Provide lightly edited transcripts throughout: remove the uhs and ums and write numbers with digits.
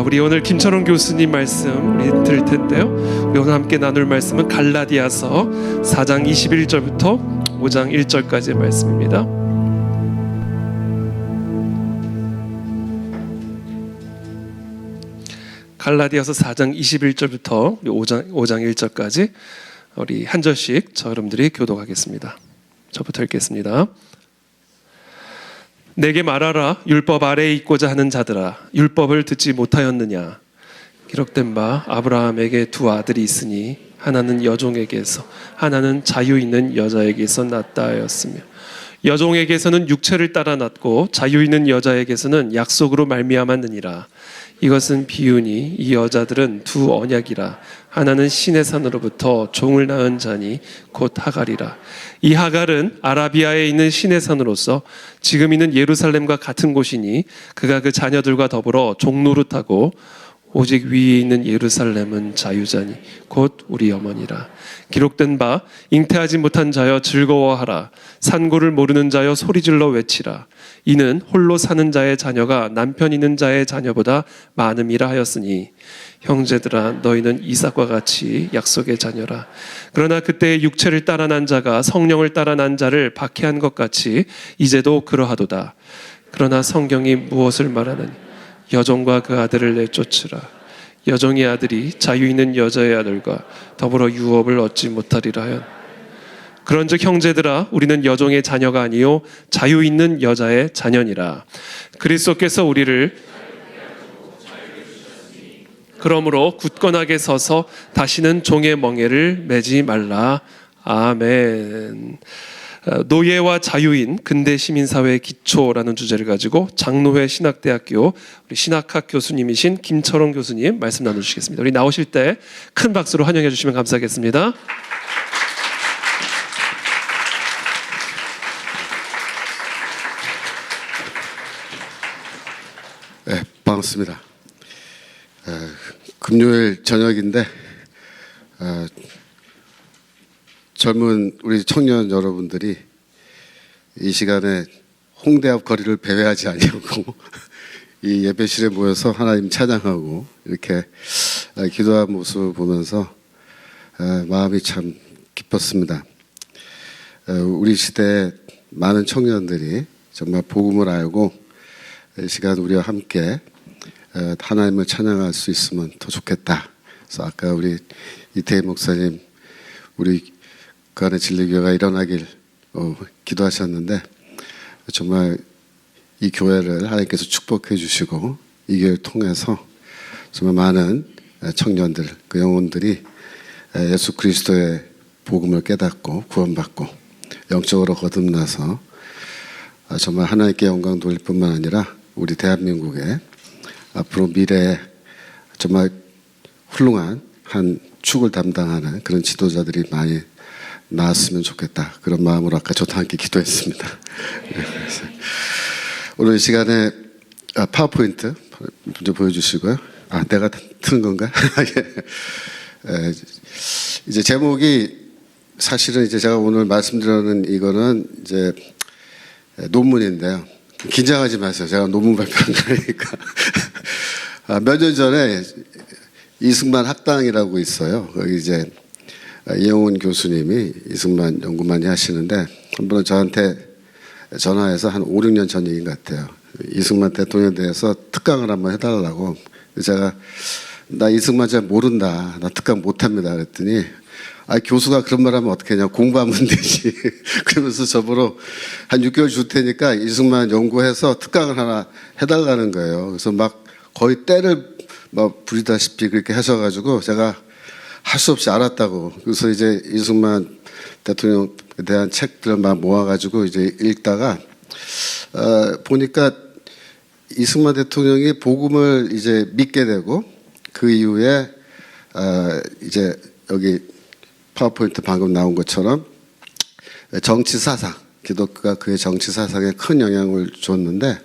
우리 오늘 김철원 교수님 말씀 우리 들을 텐데요. 우리 오늘 함께 나눌 말씀은 갈라디아서 4장 21절부터 5장 1절까지의 말씀입니다. 갈라디아서 4장 21절부터 5장 1절까지 우리 한 절씩 저 여러분들이 교독하겠습니다. 저부터 읽겠습니다. 내게 말하라. 율법 아래에 있고자 하는 자들아, 율법을 듣지 못하였느냐? 기록된 바 아브라함에게 두 아들이 있으니 하나는 여종에게서 하나는 자유 있는 여자에게서 났다 하였으며, 여종에게서는 육체를 따라 났고 자유 있는 여자에게서는 약속으로 말미암았느니라. 이것은 비유니 이 여자들은 두 언약이라. 하나는 신의 산으로부터 종을 낳은 자니 곧 하갈이라. 이 하갈은 아라비아에 있는 신의 산으로서 지금 있는 예루살렘과 같은 곳이니 그가 그 자녀들과 더불어 종노릇하고, 오직 위에 있는 예루살렘은 자유자니 곧 우리 어머니라. 기록된 바 잉태하지 못한 자여 즐거워하라. 산고를 모르는 자여 소리질러 외치라. 이는 홀로 사는 자의 자녀가 남편 있는 자의 자녀보다 많음이라 하였으니, 형제들아 너희는 이삭과 같이 약속의 자녀라. 그러나 그때 육체를 따라 난 자가 성령을 따라 난 자를 박해한 것 같이 이제도 그러하도다. 그러나 성경이 무엇을 말하느냐? 여종과 그 아들을 내쫓으라. 여종의 아들이 자유 있는 여자의 아들과 더불어 유업을 얻지 못하리라 하였. 그런즉 형제들아 우리는 여종의 자녀가 아니요 자유 있는 여자의 자녀니라. 그리스도께서 우리를 그러므로 굳건하게 서서 다시는 종의 멍에를 매지 말라. 아멘. 노예와 자유인 근대 시민사회의 기초라는 주제를 가지고 장로회 신학대학교 우리 신학학 교수님이신 김철원 교수님 말씀 나누시겠습니다. 우리 나오실 때 큰 박수로 환영해 주시면 감사하겠습니다. 네, 반갑습니다. 금요일 저녁인데 젊은 우리 청년 여러분들이 이 시간에 홍대 앞 거리를 배회하지 아니하고 이 예배실에 모여서 하나님 찬양하고 이렇게 기도하는 모습을 보면서 마음이 참 기뻤습니다. 우리 시대에 많은 청년들이 정말 복음을 알고 이 시간 우리와 함께 하나님을 찬양할 수 있으면 더 좋겠다. 그래서 아까 우리 이태희 목사님 우리 그 안에 진리교회가 일어나길 기도하셨는데, 정말 이 교회를 하나님께서 축복해 주시고 이 교회를 통해서 정말 많은 청년들, 그 영혼들이 예수 그리스도의 복음을 깨닫고 구원받고 영적으로 거듭나서 정말 하나님께 영광 돌릴 뿐만 아니라 우리 대한민국의 앞으로 미래에 정말 훌륭한 한 축을 담당하는 그런 지도자들이 많이 나왔으면 좋겠다. 그런 마음으로 아까 저도 함께 기도했습니다. 오늘 이 시간에 파워포인트 먼저 보여주시고요. 내가 트는 건가? 이제 제목이 사실은 이제 제가 오늘 말씀드리는 이거는 이제 논문인데요. 긴장하지 마세요. 제가 논문 발표한 거니까. 몇 년 전에 이승만 학당이라고 있어요. 거기 이제 이영훈 교수님이 이승만 연구 많이 하시는데 한 번은 저한테 전화해서 한 5, 6년 전 얘기인 것 같아요. 이승만 대통령에 대해서 특강을 한번 해달라고. 제가 나 이승만 잘 모른다. 나 특강 못합니다. 그랬더니 교수가 그런 말 하면 어떻게 하냐. 공부하면 되지. 그러면서 저보러 한 6개월 줄 테니까 이승만 연구해서 특강을 하나 해달라는 거예요. 그래서 막 거의 때를 막 부리다시피 그렇게 하셔가지고 제가 할 수 없이 알았다고. 그래서 이제 이승만 대통령에 대한 책들을 막 모아가지고 이제 읽다가 보니까 이승만 대통령이 복음을 이제 믿게 되고 그 이후에 이제 여기 파워포인트 방금 나온 것처럼 정치 사상, 기독교가 그의 정치 사상에 큰 영향을 줬는데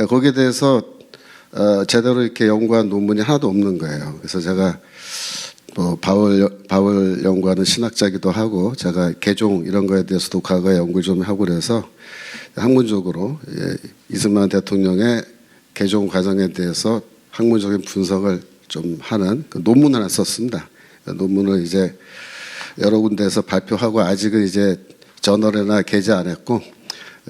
거기에 대해서 제대로 이렇게 연구한 논문이 하나도 없는 거예요. 그래서 제가 바울 연구하는 신학자기도 하고 제가 개종 이런 거에 대해서도 과거에 연구를 좀 하고 그래서 학문적으로 이승만 대통령의 개종 과정에 대해서 학문적인 분석을 좀 하는 그 논문을 하나 썼습니다. 논문을 이제 여러 군데에서 발표하고 아직은 이제 저널에나 게재 안 했고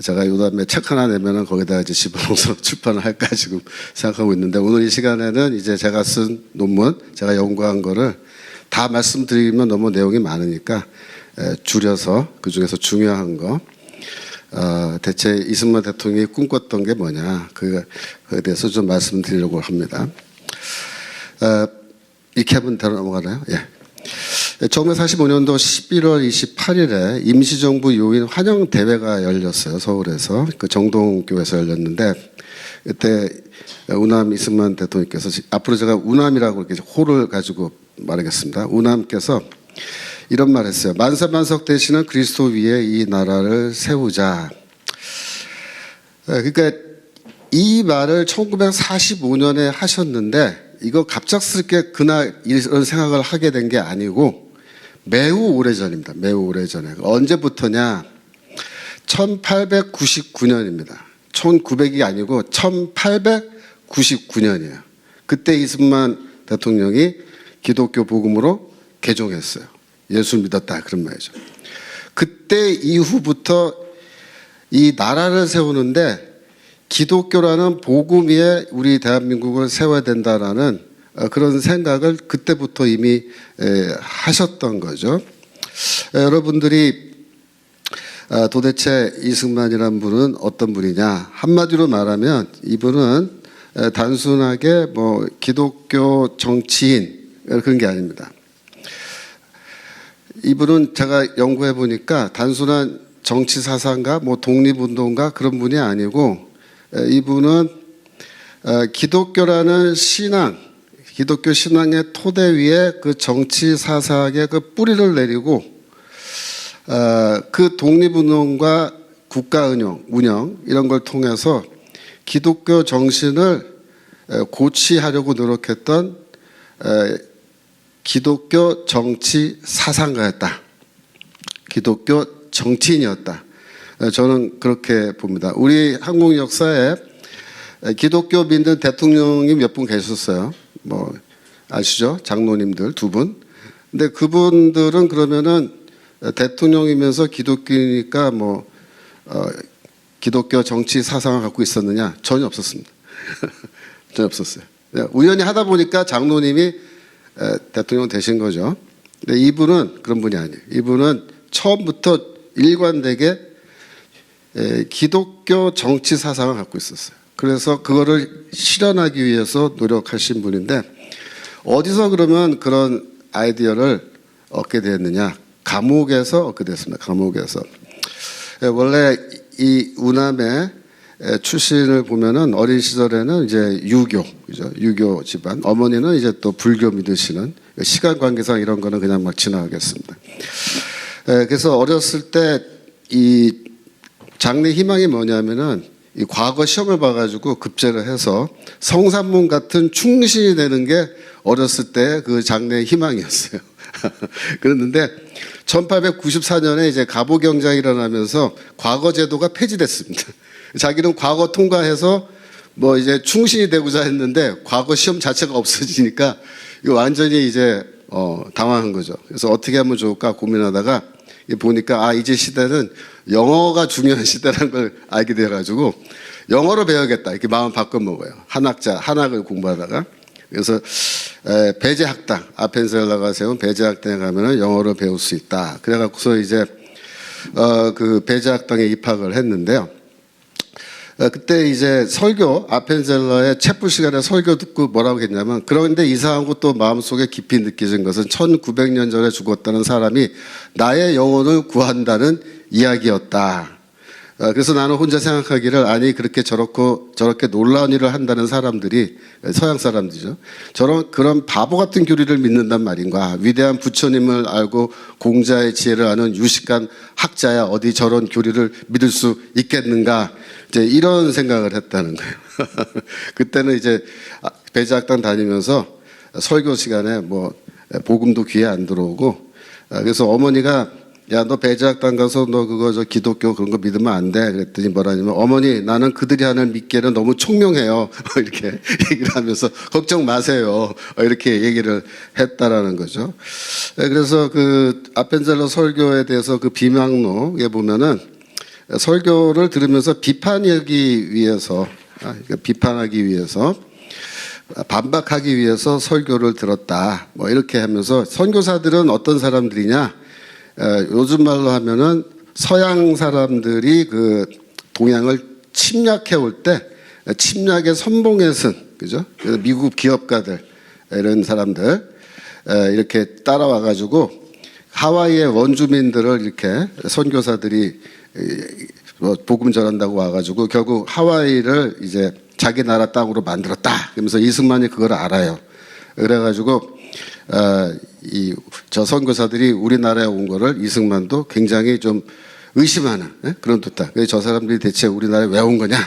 제가 요 다음에 책 하나 내면은 거기다 이제 집어넣어서 출판을 할까 지금 생각하고 있는데 오늘 이 시간에는 이제 제가 쓴 논문, 제가 연구한 거를 다 말씀드리면 너무 내용이 많으니까 줄여서 그 중에서 중요한 거 대체 이승만 대통령이 꿈꿨던 게 뭐냐 그거에 대해서 좀 말씀드리려고 합니다. 이렇게 하면 대로 넘어가나요? 예. 1945년도 11월 28일에 임시정부 요인 환영대회가 열렸어요. 서울에서. 그 정동교에서 열렸는데 그때 우남 이승만 대통령께서 앞으로 제가 우남이라고 이렇게 호를 가지고 말하겠습니다. 우남께서 이런 말 했어요. 만세만석 되시는 그리스도 위에 이 나라를 세우자. 그러니까 이 말을 1945년에 하셨는데 이거 갑작스럽게 그날 이런 생각을 하게 된 게 아니고 매우 오래전입니다. 매우 오래전에. 언제부터냐? 1899년입니다. 1900이 아니고 1899년이에요. 그때 이승만 대통령이 기독교 복음으로 개종했어요. 예수 믿었다 그런 말이죠. 그때 이후부터 이 나라를 세우는데 기독교라는 복음 위에 우리 대한민국을 세워야 된다라는 그런 생각을 그때부터 이미 하셨던 거죠. 여러분들이 도대체 이승만이란 분은 어떤 분이냐? 한마디로 말하면 이분은 단순하게 뭐 기독교 정치인 그런 게 아닙니다. 이분은 제가 연구해 보니까 단순한 정치 사상가, 뭐 독립운동가 그런 분이 아니고 이분은 기독교라는 신앙, 기독교 신앙의 토대 위에 그 정치 사상의 그 뿌리를 내리고 그 독립운동과 국가운영 이런 걸 통해서 기독교 정신을 고취하려고 노력했던 기독교 정치 사상가였다. 기독교 정치인이었다. 저는 그렇게 봅니다. 우리 한국 역사에 기독교 믿는 대통령이 몇 분 계셨어요. 뭐 아시죠? 장로님들 2분. 근데 그분들은 그러면은 대통령이면서 기독교니까 뭐 기독교 정치 사상을 갖고 있었느냐? 전혀 없었습니다. 전혀 없었어요. 우연히 하다 보니까 장로님이 대통령 되신 거죠. 근데 이분은 그런 분이 아니에요. 이분은 처음부터 일관되게 기독교 정치 사상을 갖고 있었어요. 그래서 그거를 실현하기 위해서 노력하신 분인데 어디서 그러면 그런 아이디어를 얻게 됐느냐? 감옥에서 얻게 됐습니다. 감옥에서. 원래 이 우남의 출신을 보면은 어린 시절에는 이제 유교, 그죠? 유교 집안. 어머니는 이제 또 불교 믿으시는 시간 관계상 이런 거는 그냥 막 지나가겠습니다. 그래서 어렸을 때 이 장래 희망이 뭐냐면은 이 과거 시험을 봐가지고 급제를 해서 성산문 같은 충신이 되는 게 어렸을 때 그 장래 희망이었어요. 그랬는데 1894년에 이제 갑오경장이 일어나면서 과거 제도가 폐지됐습니다. 자기는 과거 통과해서 뭐 이제 충신이 되고자 했는데 과거 시험 자체가 없어지니까 이거 완전히 이제 당황한 거죠. 그래서 어떻게 하면 좋을까 고민하다가 보니까 이제 시대는 영어가 중요한 시대라는 걸 알게 돼가지고 영어로 배워야겠다 이렇게 마음 바꿔먹어요. 한학을 공부하다가. 그래서 배제학당, 아펜셀러가 세운 배제학당에 가면은 영어로 배울 수 있다. 그래갖고서 이제 그 배제학당에 입학을 했는데요. 그때 이제 설교, 아펜셀러의 챗불 시간에 설교 듣고 뭐라고 했냐면, 그런데 이상한 것도 마음속에 깊이 느껴진 것은 1900년 전에 죽었다는 사람이 나의 영혼을 구한다는 이야기였다. 그래서 나는 혼자 생각하기를 아니 그렇게 저렇게 놀라운 일을 한다는 사람들이 서양 사람들이죠. 그런 바보 같은 교리를 믿는단 말인가. 위대한 부처님을 알고 공자의 지혜를 아는 유식한 학자야 어디 저런 교리를 믿을 수 있겠는가. 이제 이런 생각을 했다는 거예요. 그때는 이제 배제학당 다니면서 설교 시간에 뭐 복음도 귀에 안 들어오고 그래서 어머니가 야, 너 배제학당 가서 너 그거 저 기독교 그런 거 믿으면 안 돼. 그랬더니 뭐라냐면, 어머니, 나는 그들이 하는 믿기에는 너무 총명해요. 이렇게 얘기를 하면서, 걱정 마세요. 이렇게 얘기를 했다라는 거죠. 그래서 그 아펜젤러 설교에 대해서 그 비망록에 보면은, 설교를 들으면서 비판하기 위해서, 반박하기 위해서 설교를 들었다. 뭐 이렇게 하면서, 선교사들은 어떤 사람들이냐? 요즘 말로 하면은 서양 사람들이 그 동양을 침략해 올 때 침략의 선봉에 선, 그죠? 그래서 미국 기업가들 이런 사람들 이렇게 따라와 가지고 하와이의 원주민들을 이렇게 선교사들이 복음 전한다고 와 가지고 결국 하와이를 이제 자기 나라 땅으로 만들었다. 그러면서 이승만이 그걸 알아요. 그래 가지고 저 선교사들이 우리나라에 온 거를 이승만도 굉장히 좀 의심하는 그런 듯한. 그래서 저 사람들이 대체 우리나라에 왜 온 거냐?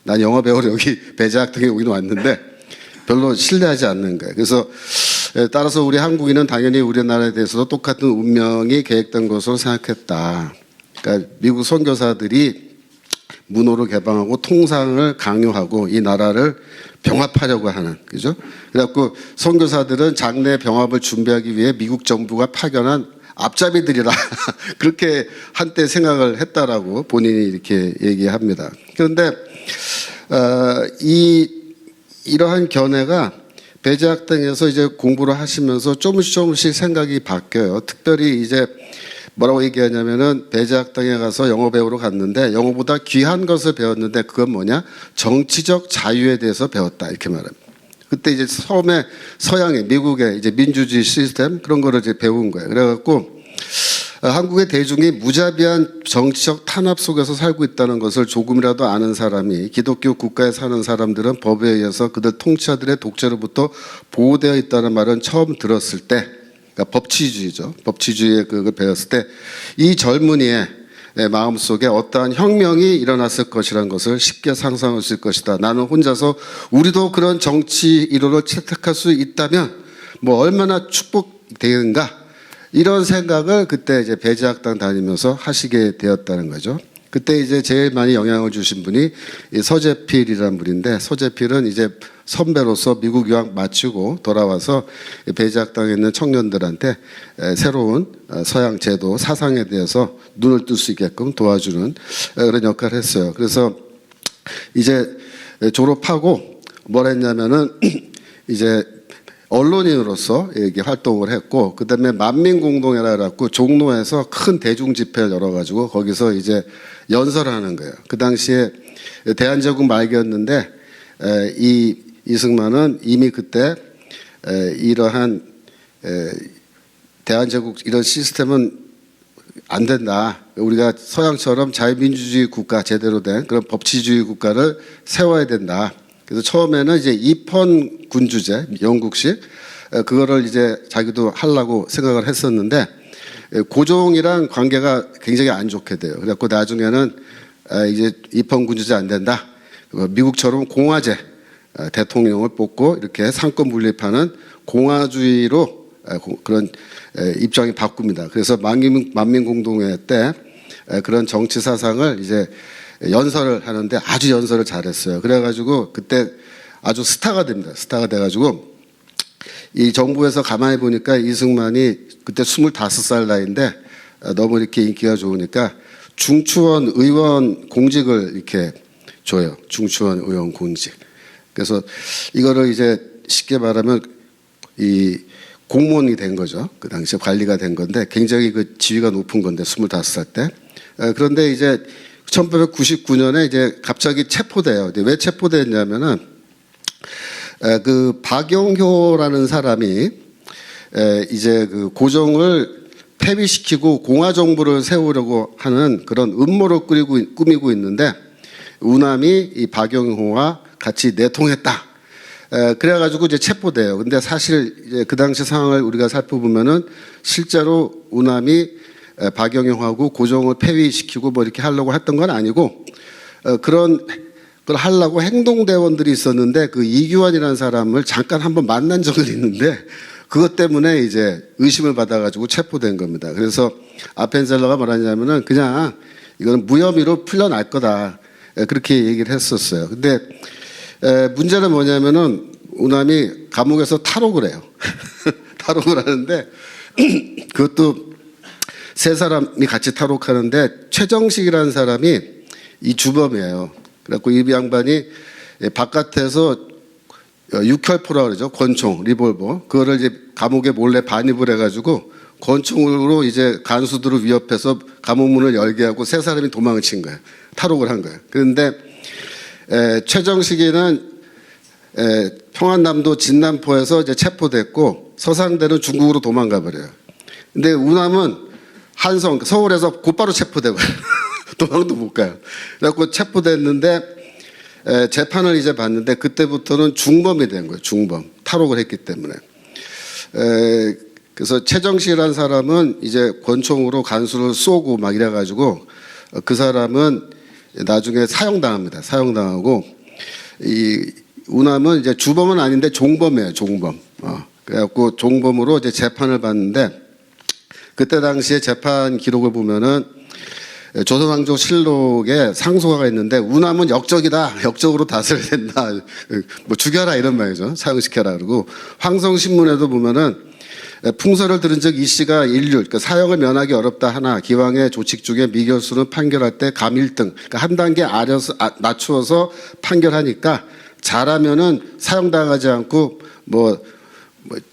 난 영어 배우러 여기 배제학당에 오긴 왔는데 별로 신뢰하지 않는 거예요. 그래서 따라서 우리 한국인은 당연히 우리나라에 대해서도 똑같은 운명이 계획된 것으로 생각했다. 그러니까 미국 선교사들이 문호를 개방하고 통상을 강요하고 이 나라를 병합하려고 하는, 그죠? 그래갖고 선교사들은 장래 병합을 준비하기 위해 미국 정부가 파견한 앞잡이들이라 그렇게 한때 생각을 했다라고 본인이 이렇게 얘기합니다. 그런데 이러한 견해가 배제학당에서 이제 공부를 하시면서 조금씩 생각이 바뀌어요. 특별히 이제 뭐라고 얘기하냐면은 배제학당에 가서 영어 배우러 갔는데 영어보다 귀한 것을 배웠는데 그건 뭐냐? 정치적 자유에 대해서 배웠다. 이렇게 말합니다. 그때 이제 처음에 서양의 미국의 이제 민주주의 시스템 그런 거를 이제 배운 거예요. 그래갖고 한국의 대중이 무자비한 정치적 탄압 속에서 살고 있다는 것을 조금이라도 아는 사람이 기독교 국가에 사는 사람들은 법에 의해서 그들 통치자들의 독재로부터 보호되어 있다는 말은 처음 들었을 때 그러니까 법치주의죠. 법치주의의 그걸 배웠을 때 이 젊은이의 마음속에 어떠한 혁명이 일어났을 것이라는 것을 쉽게 상상할 수 있을 것이다. 나는 혼자서 우리도 그런 정치 이론을 채택할 수 있다면 뭐 얼마나 축복되는가 이런 생각을 그때 이제 배제학당 다니면서 하시게 되었다는 거죠. 그때 이제 제일 많이 영향을 주신 분이 서재필이라는 분인데 서재필은 이제 선배로서 미국 유학 마치고 돌아와서 배제학당에 있는 청년들한테 새로운 서양 제도 사상에 대해서 눈을 뜰 수 있게끔 도와주는 그런 역할을 했어요. 그래서 이제 졸업하고 뭘 했냐면은 이제 언론인으로서 이렇게 활동을 했고 그다음에 만민공동회라 갖고 종로에서 큰 대중 집회를 열어가지고 거기서 이제 연설하는 거예요. 그 당시에 대한제국 말기였는데 이승만은 이미 그때 이러한 대한제국 이런 시스템은 안 된다. 우리가 서양처럼 자유민주주의 국가 제대로 된 그런 법치주의 국가를 세워야 된다. 그래서 처음에는 이제 입헌 군주제 영국식 그거를 이제 자기도 하려고 생각을 했었는데 고종이랑 관계가 굉장히 안 좋게 돼요. 그래갖고 나중에는 이제 입헌 군주제 안 된다. 미국처럼 공화제 대통령을 뽑고 이렇게 상권 분립하는 공화주의로 그런 입장이 바꿉니다. 그래서 만민공동회 때 그런 정치 사상을 이제 연설을 하는데 아주 연설을 잘했어요. 그래가지고 그때 아주 스타가 됩니다. 스타가 돼가지고 이 정부에서 가만히 보니까 이승만이 그때 25살 나이인데 너무 이렇게 인기가 좋으니까 중추원 의원 공직을 이렇게 줘요. 중추원 의원 공직. 그래서 이거를 이제 쉽게 말하면 이 공무원이 된 거죠. 그 당시에 관리가 된 건데 굉장히 그 지위가 높은 건데 25살 때. 그런데 이제 1899년에 이제 갑자기 체포돼요. 왜 체포됐냐면은 그 박영효라는 사람이 이제 그 고종을 폐위시키고 공화 정부를 세우려고 하는 그런 음모를 꾸미고 있는데 우남이 이 박영효와 같이 내통했다. 그래가지고 이제 체포돼요. 근데 사실 이제 그 당시 상황을 우리가 살펴보면은 실제로 우남이 박영효하고 고종을 폐위시키고 뭐 이렇게 하려고 했던 건 아니고 그런 걸 하려고 행동대원들이 있었는데 그 이규환이라는 사람을 잠깐 한번 만난 적은 있는데 그것 때문에 이제 의심을 받아가지고 체포된 겁니다. 그래서 아펜셀러가 뭐라냐면은 그냥 이거는 무혐의로 풀려날 거다. 그렇게 얘기를 했었어요. 근데 문제는 뭐냐면은 우남이 감옥에서 탈옥을 해요. 탈옥을 하는데 그것도 세 사람이 같이 탈옥하는데 최정식이라는 사람이 이 주범이에요. 그래갖고 이 양반이 바깥에서 육혈포라 그러죠. 권총, 리볼버. 그거를 이제 감옥에 몰래 반입을 해가지고 권총으로 이제 간수들을 위협해서 감옥 문을 열게 하고 세 사람이 도망을 친 거예요. 탈옥을 한 거예요. 그런데 최정식이는 평안남도 진남포에서 이제 체포됐고 서상대는 중국으로 도망가 버려요. 근데 우남은 한성, 서울에서 곧바로 체포되고 도망도 못 가요. 그래갖고 체포됐는데 재판을 이제 봤는데 그때부터는 중범이 된 거예요. 중범. 탈옥을 했기 때문에. 그래서 최정식이라는 사람은 이제 권총으로 간수를 쏘고 막 이래가지고 그 사람은 나중에 사형당합니다. 사형당하고 이 우남은 이제 주범은 아닌데 종범이에요. 종범. 그래갖고 종범으로 이제 재판을 받는데 그때 당시에 재판 기록을 보면은 조선왕조 실록에 상소가 있는데 우남은 역적이다. 역적으로 다스려야 된다. 뭐 죽여라 이런 말이죠. 사형시켜라. 그러고 황성신문에도 보면은 풍설을 들은 즉 이 씨가 인륜, 그러니까 사형을 면하기 어렵다 하나 기왕의 조칙 중에 미결수는 판결할 때 감 1등, 그러니까 한 단계 낮추어서 판결하니까 잘하면은 사형당하지 않고 뭐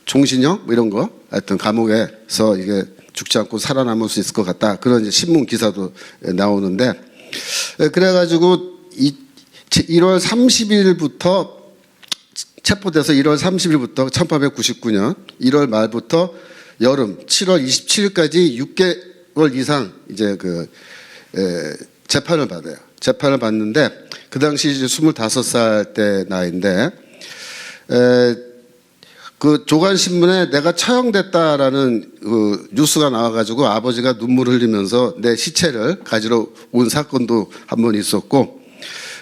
종신형 뭐 이런 거 하여튼 감옥에서 이게 죽지 않고 살아남을 수 있을 것 같다. 그런 이제 신문 기사도 나오는데 그래가지고 1월 30일부터 체포돼서 1월 30일부터 1899년 1월 말부터 여름 7월 27일까지 6개월 이상 이제 그 재판을 받아요. 재판을 받는데 그 당시 이제 25살 때 나이인데 그 조간신문에 내가 처형됐다라는 그 뉴스가 나와가지고 아버지가 눈물을 흘리면서 내 시체를 가지러 온 사건도 한 번 있었고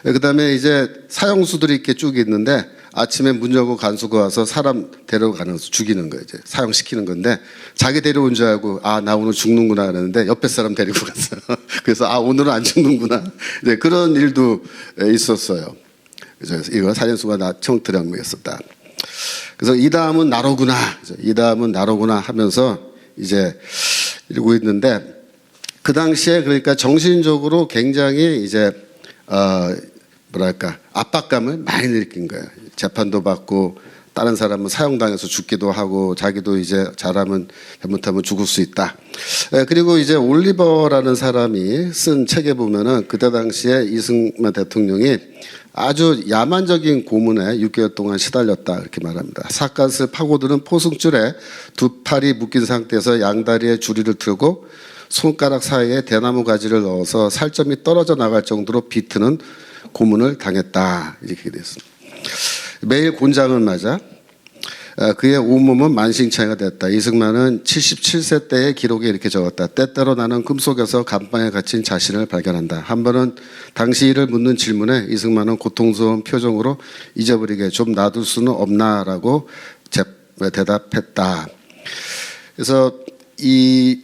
그 다음에 이제 사형수들이 이렇게 쭉 있는데 아침에 문 열고 간수가 와서 사람 데려가면서 죽이는 거예요. 이제 사형시키는 건데 자기 데려온 줄 알고 아, 나 오늘 죽는구나 그러는데 옆에 사람 데리고 갔어요. 그래서 아, 오늘은 안 죽는구나. 네, 그런 일도 있었어요. 그래서 이거 사jen수가 나 청트령이었었다. 그래서 이 다음은 나로구나. 이 다음은 나로구나 하면서 이제 이러고 있는데 그 당시에 그러니까 정신적으로 굉장히 이제 뭐랄까 압박감을 많이 느낀 거예요. 재판도 받고 다른 사람은 사형당해서 죽기도 하고 자기도 이제 잘하면 잘못하면 죽을 수 있다. 그리고 이제 올리버라는 사람이 쓴 책에 보면은 그때 당시에 이승만 대통령이 아주 야만적인 고문에 6개월 동안 시달렸다 이렇게 말합니다. 삿갓을 파고드는 포승줄에 두 팔이 묶인 상태에서 양다리에 줄이를 틀고 손가락 사이에 대나무 가지를 넣어서 살점이 떨어져 나갈 정도로 비트는 고문을 당했다 이렇게 됐습니다. 매일 곤장을 맞아 그의 온몸은 만신창이가 됐다. 이승만은 77세 때의 기록에 이렇게 적었다. 때때로 나는 꿈속에서 감방에 갇힌 자신을 발견한다. 한 번은 당시 이를 묻는 질문에 이승만은 고통스러운 표정으로 잊어버리게 좀 놔둘 수는 없나라고 대답했다. 그래서 이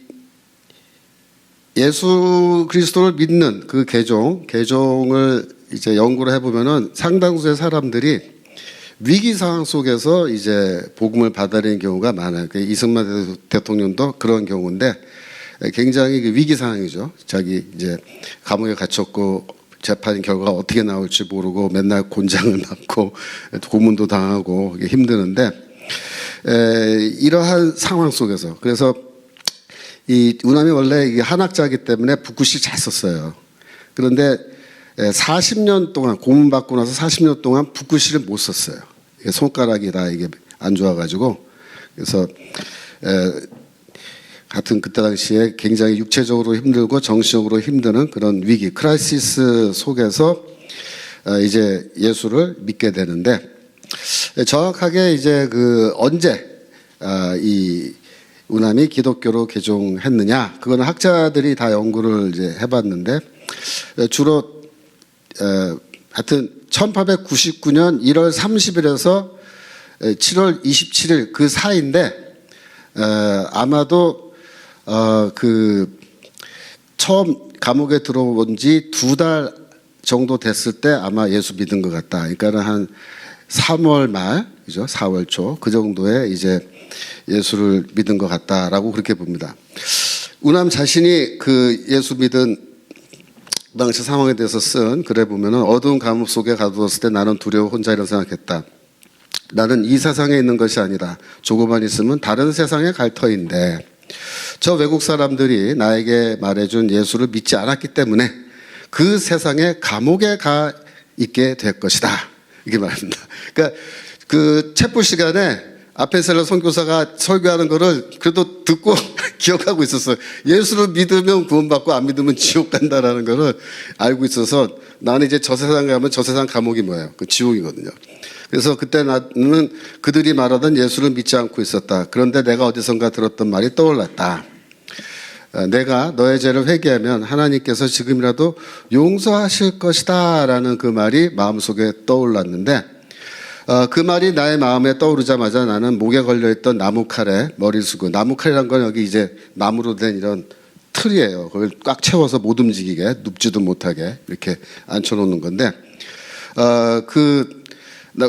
예수 그리스도를 믿는 그 개종을 이제 연구를 해보면은 상당수의 사람들이 위기 상황 속에서 이제 복음을 받아들이는 경우가 많아요. 이승만 대통령도 그런 경우인데 굉장히 위기 상황이죠. 자기 이제 감옥에 갇혔고 재판 결과가 어떻게 나올지 모르고 맨날 곤장을 맞고 고문도 당하고 힘드는데 이러한 상황 속에서 그래서 이 우남이 원래 이게 한학자이기 때문에 붓글씨 잘 썼어요. 그런데 40년 동안 고문받고 나서 40년 동안 붓글씨를 못 썼어요. 이게 손가락이 다 이게 안 좋아가지고 그래서 같은 그때 당시에 굉장히 육체적으로 힘들고 정신적으로 힘드는 그런 위기 크라이시스 속에서 이제 예수를 믿게 되는데 정확하게 이제 그 언제 이 우남이 기독교로 개종했느냐 그거는 학자들이 다 연구를 이제 해봤는데 주로 하여튼 1899년 1월 30일에서 7월 27일 그 사이인데 아마도 그 처음 감옥에 들어온 지 2달 정도 됐을 때 아마 예수 믿은 것 같다. 그러니까는 한 3월 말, 그죠? 4월 초 그 정도에 이제 예수를 믿은 것 같다라고 그렇게 봅니다. 우남 자신이 그 예수 믿은 당시 상황에 대해서 쓴 글에 보면은 어두운 감옥 속에 가두었을 때 나는 두려워 혼자 이런 생각했다. 나는 이 세상에 있는 것이 아니라 조금만 있으면 다른 세상에 갈 터인데 저 외국 사람들이 나에게 말해준 예수를 믿지 않았기 때문에 그 세상에 감옥에 가 있게 될 것이다. 이게 말입니다. 그러니까 그 챗불 시간에 아펜셀러 선교사가 설교하는 거를 그래도 듣고 기억하고 있었어요. 예수를 믿으면 구원받고 안 믿으면 지옥 간다라는 거를 알고 있어서 나는 이제 저 세상 가면 저 세상 감옥이 뭐예요? 그 지옥이거든요. 그래서 그때 나는 그들이 말하던 예수를 믿지 않고 있었다. 그런데 내가 어디선가 들었던 말이 떠올랐다. 내가 너의 죄를 회개하면 하나님께서 지금이라도 용서하실 것이다 라는 그 말이 마음속에 떠올랐는데 그 말이 나의 마음에 떠오르자마자 나는 목에 걸려있던 나무칼에 머리를 쓰고, 나무칼이란 건 여기 이제 나무로 된 이런 틀이에요. 그걸 꽉 채워서 못 움직이게, 눕지도 못하게 이렇게 앉혀놓는 건데 그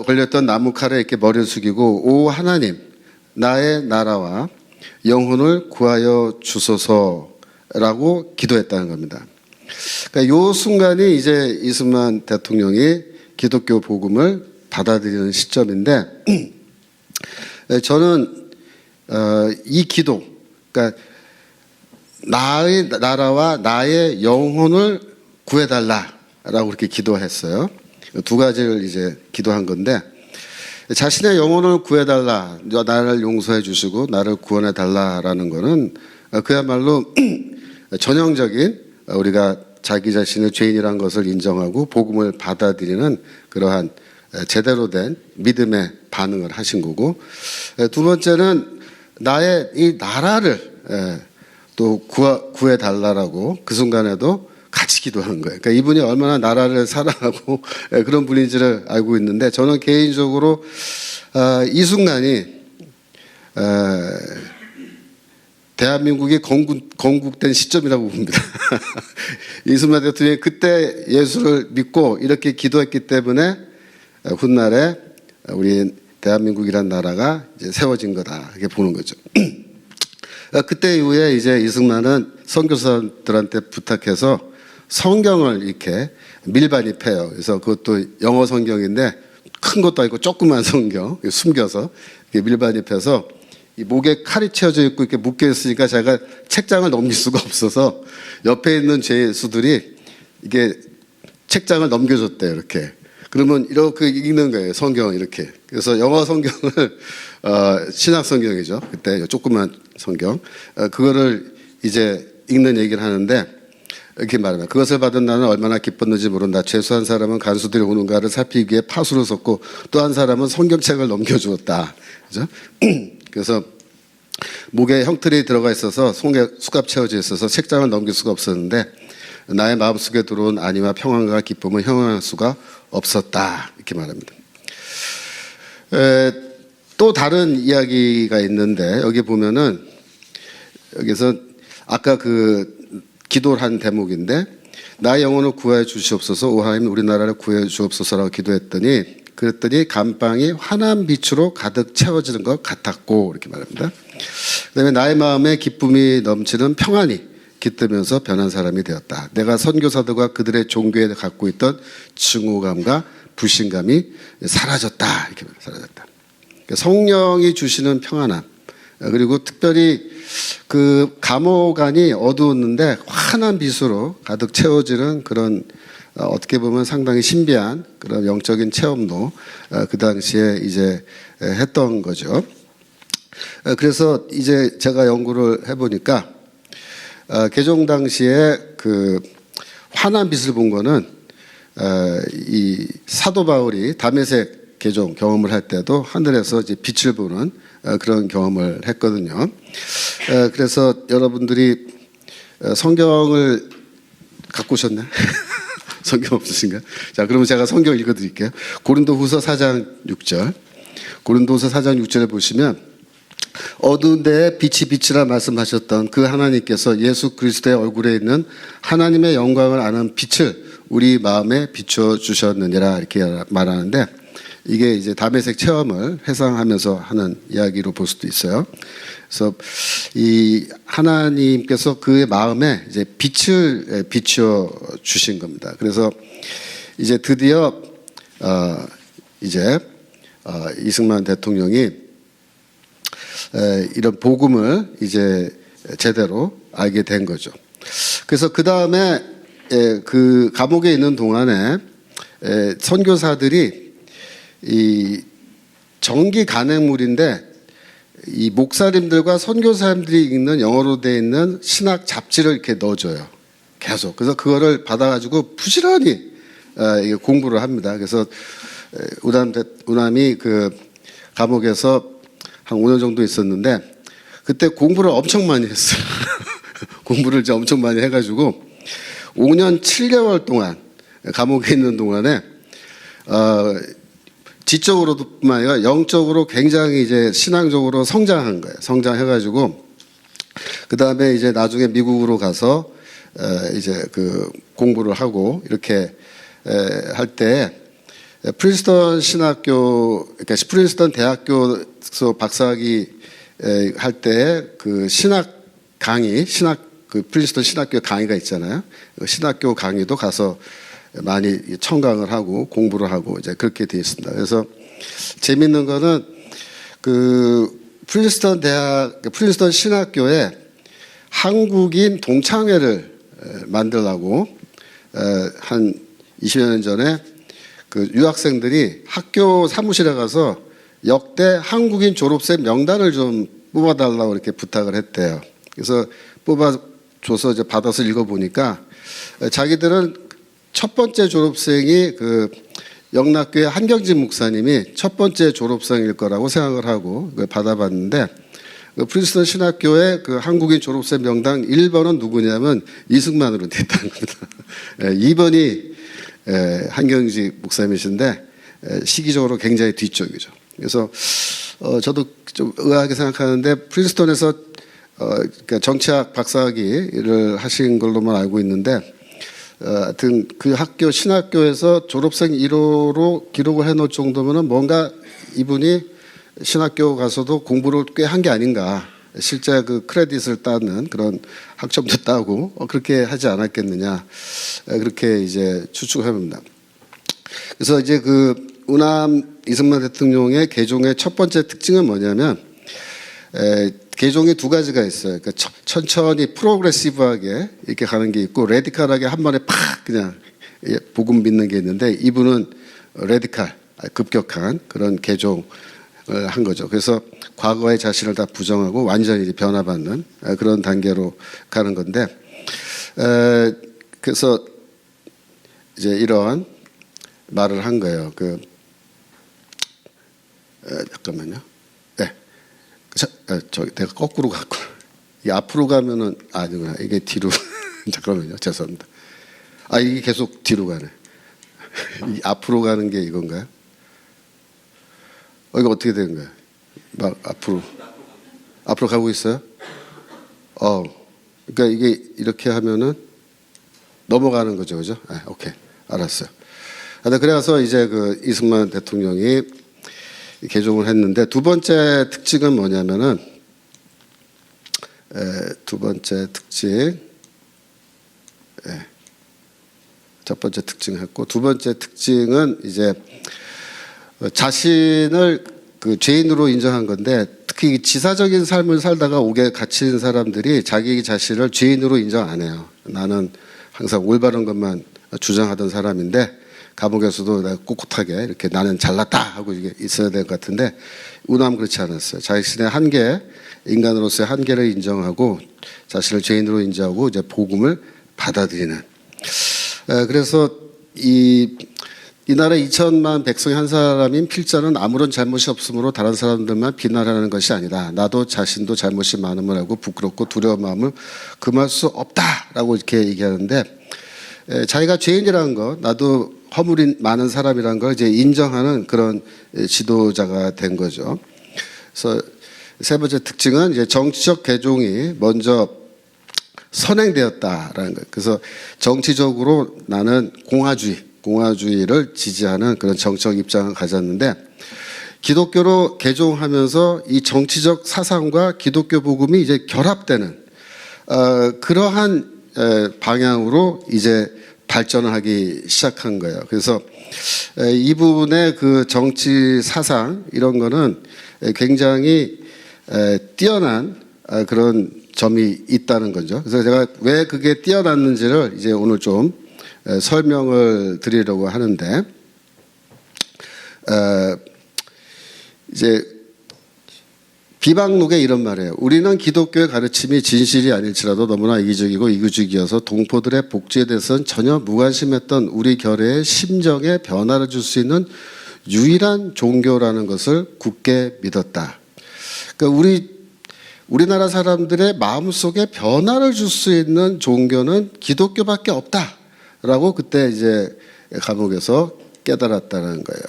걸렸던 나무칼에 이렇게 머리를 숙이고 오 하나님 나의 나라와 영혼을 구하여 주소서라고 기도했다는 겁니다. 그러니까 이 순간이 이제 이승만 대통령이 기독교 복음을 받아들이는 시점인데 저는 이 기도, 그러니까 나의 나라와 나의 영혼을 구해달라라고 그렇게 기도했어요. 2가지를 이제 기도한 건데 자신의 영혼을 구해달라, 나를 용서해 주시고 나를 구원해 달라라는 거는 그야말로 전형적인 우리가 자기 자신의 죄인이라는 것을 인정하고 복음을 받아들이는 그러한 제대로 된 믿음의 반응을 하신 거고, 2번째는 나의 이 나라를 또 구해 달라라고 그 순간에도 같이 기도하는 거예요. 그러니까 이분이 얼마나 나라를 사랑하고 그런 분인지를 알고 있는데 저는 개인적으로 이 순간이 대한민국이 건국된 시점이라고 봅니다. 이승만 대통령이 그때 예수를 믿고 이렇게 기도했기 때문에 훗날에 우리 대한민국이란 나라가 이제 세워진 거다 이렇게 보는 거죠. 그때 이후에 이제 이승만은 선교사들한테 부탁해서 성경을 이렇게 밀반입해요. 그래서 그것도 영어 성경인데 큰 것도 아니고 조그만 성경 숨겨서 이렇게 밀반입해서 이 목에 칼이 채워져 있고 이렇게 묶여 있으니까 제가 책장을 넘길 수가 없어서 옆에 있는 죄수들이 이게 책장을 넘겨줬대요. 이렇게. 그러면 이렇게 읽는 거예요. 성경을 이렇게. 그래서 영어 성경을 신약 성경이죠. 그때 조그만 성경. 그거를 이제 읽는 얘기를 하는데 이렇게 말합니다. 그것을 받은 나는 얼마나 기뻤는지 모른다. 죄수한 사람은 간수들이 오는가를 살피기 위해 파수를 섰고 또 한 사람은 성경책을 넘겨주었다. 그죠? 그래서 목에 형틀이 들어가 있어서 손에 수갑 채워져 있어서 책장을 넘길 수가 없었는데 나의 마음속에 들어온 안위와 평안과 기쁨을 형용할 수가 없었다. 이렇게 말합니다. 또 다른 이야기가 있는데 여기 보면은 여기서 아까 그 기도를 한 대목인데 나의 영혼을 구하여 주시옵소서 오 하나님 우리나라를 구하여 주옵소서라고 기도했더니 그랬더니 감방이 환한 빛으로 가득 채워지는 것 같았고 이렇게 말합니다. 그다음에 나의 마음에 기쁨이 넘치는 평안이 깃들면서 변한 사람이 되었다. 내가 선교사들과 그들의 종교에 갖고 있던 증오감과 불신감이 사라졌다. 이렇게 사라졌다. 성령이 주시는 평안함 그리고 특별히 그 감옥 안이 어두웠는데 환한 빛으로 가득 채워지는 그런 어떻게 보면 상당히 신비한 그런 영적인 체험도 그 당시에 이제 했던 거죠. 그래서 이제 제가 연구를 해보니까 개종 당시에 그 환한 빛을 본 거는 이 사도 바울이 다메섹 개종 경험을 할 때도 하늘에서 이제 빛을 보는 그런 경험을 했거든요. 그래서 여러분들이 성경을 갖고 오셨나요? 성경 없으신가요? 자, 그러면 제가 성경 읽어드릴게요. 고린도후서 4장 6절. 고린도후서 4장 6절에 보시면 어두운 데에 빛이 비치라 말씀하셨던 그 하나님께서 예수 그리스도의 얼굴에 있는 하나님의 영광을 아는 빛을 우리 마음에 비춰 주셨느니라 이렇게 말하는데, 이게 이제 다메섹 체험을 회상하면서 하는 이야기로 볼 수도 있어요. 그래서 이 하나님께서 그의 마음에 이제 빛을 비춰 주신 겁니다. 그래서 이제 드디어 이승만 대통령이 이런 복음을 이제 제대로 알게 된 거죠. 그래서 그 다음에 그 감옥에 있는 동안에 선교사들이 이 정기 간행물인데 이 목사님들과 선교사님들이 읽는 영어로 되어 있는 신학 잡지를 이렇게 넣어줘요. 계속. 그래서 그거를 받아가지고 부지런히 공부를 합니다. 그래서 우남이 그 감옥에서 한 5년 정도 있었는데 그때 공부를 엄청 많이 했어요. 공부를 이제 엄청 많이 해가지고 5년 7개월 동안 감옥에 있는 동안에 지적으로뿐만 아니라 영적으로 굉장히 이제 신앙적으로 성장한 거예요. 성장해가지고 그 다음에 이제 나중에 미국으로 가서 이제 그 공부를 하고 이렇게 할 때 프린스턴 신학교, 그러니까 프린스턴 대학교에서 박사학위 할 때 그 신학 강의, 그 프린스턴 신학교 강의가 있잖아요. 신학교 강의도 가서 많이 청강을 하고 공부를 하고 이제 그렇게 되어 있습니다. 그래서 재밌는 거는 그 프린스턴 신학교에 한국인 동창회를 만들라고 한 20여 년 전에 그 유학생들이 학교 사무실에 가서 역대 한국인 졸업생 명단을 좀 뽑아달라고 이렇게 부탁을 했대요. 그래서 뽑아줘서 이제 받아서 읽어보니까 자기들은 첫 번째 졸업생이 그 영락교회 한경진 목사님이 첫 번째 졸업생일 거라고 생각을 하고 그걸 받아봤는데, 그 프린스턴 신학교의 그 한국인 졸업생 명단 1번은 누구냐면 이승만으로 됐다는 겁니다. 2번이 한경지 목사님이신데 시기적으로 굉장히 뒤쪽이죠. 그래서 저도 좀 의아하게 생각하는데 프린스턴에서 그러니까 정치학 박사학위를 하신 걸로만 알고 있는데 하여튼 그 학교 신학교에서 졸업생 1호로 기록을 해놓을 정도면은 뭔가 이분이 신학교 가서도 공부를 꽤 한 게 아닌가, 실제 그 크레딧을 따는 그런 학점도 따고 그렇게 하지 않았겠느냐, 그렇게 이제 추측해 봅니다. 그래서 이제 그 우남 이승만 대통령의 개종의 첫 번째 특징은 뭐냐면 개종이 두 가지가 있어요. 그러니까 천천히 프로그레시브하게 이렇게 가는 게 있고, 레디칼하게 한 번에 팍 그냥 복음 믿는 게 있는데, 이분은 레디칼, 급격한 그런 개종을 한 거죠. 그래서 과거의 자신을 다 부정하고 완전히 변화받는 그런 단계로 가는 건데, 그래서 이제 이런 말을 한 거예요. 잠깐만요. 저기 내가 거꾸로 갔구나. 이게 앞으로 가면은 아니구나. 이게 뒤로. 잠깐만요. 죄송합니다. 이게 계속 뒤로 가네. 이 앞으로 가는 게 이건가요? 이거 어떻게 되는 거야? 막 앞으로 가고 있어요? 그러니까 이게 이렇게 하면은 넘어가는 거죠, 그죠? 오케이, 알았어요. 그래서 이제 그 이승만 대통령이 개종을 했는데, 두 번째 특징은 뭐냐면은 두 번째 특징, 첫 번째 특징 했고, 두 번째 특징은 이제 자신을 그 죄인으로 인정한 건데, 특히 지사적인 삶을 살다가 옥에 갇힌 사람들이 자기 자신을 죄인으로 인정 안 해요. 나는 항상 올바른 것만 주장하던 사람인데 감옥에서도 내가 꿋꿋하게 이렇게 나는 잘났다 하고 이게 있어야 될 것 같은데, 우남 그렇지 않았어요. 자신의 한계, 인간으로서의 한계를 인정하고 자신을 죄인으로 인정하고 이제 복음을 받아들이는. 그래서 이 나라에 2천만 백성의 한 사람인 필자는 아무런 잘못이 없으므로 다른 사람들만 비난하는 것이 아니다. 나도 자신도 잘못이 많음을 알고 부끄럽고 두려운 마음을 금할 수 없다라고 이렇게 얘기하는데, 자기가 죄인이라는 거, 나도 허물이 많은 사람이라는 걸 이제 인정하는 그런 지도자가 된 거죠. 그래서 세 번째 특징은 이제 정치적 개종이 먼저 선행되었다라는 거예요. 그래서 정치적으로 나는 공화주의를 지지하는 그런 정치적 입장을 가졌는데 기독교로 개종하면서 이 정치적 사상과 기독교 복음이 이제 결합되는 그러한 방향으로 이제 발전을 하기 시작한 거예요. 그래서 이분의 그 정치 사상 이런 거는 굉장히 뛰어난 그런 점이 있다는 거죠. 그래서 제가 왜 그게 뛰어났는지를 이제 오늘 좀 설명을 드리려고 하는데 이제 비방록에 이런 말이에요. 우리는 기독교의 가르침이 진실이 아닐지라도 너무나 이기적이고 이구적이어서 동포들의 복지에 대해서는 전혀 무관심했던 우리 결의의 심정에 변화를 줄 수 있는 유일한 종교라는 것을 굳게 믿었다. 그러니까 우리나라 사람들의 마음속에 변화를 줄 수 있는 종교는 기독교밖에 없다라고 그때 이제 감옥에서 깨달았다는 거예요.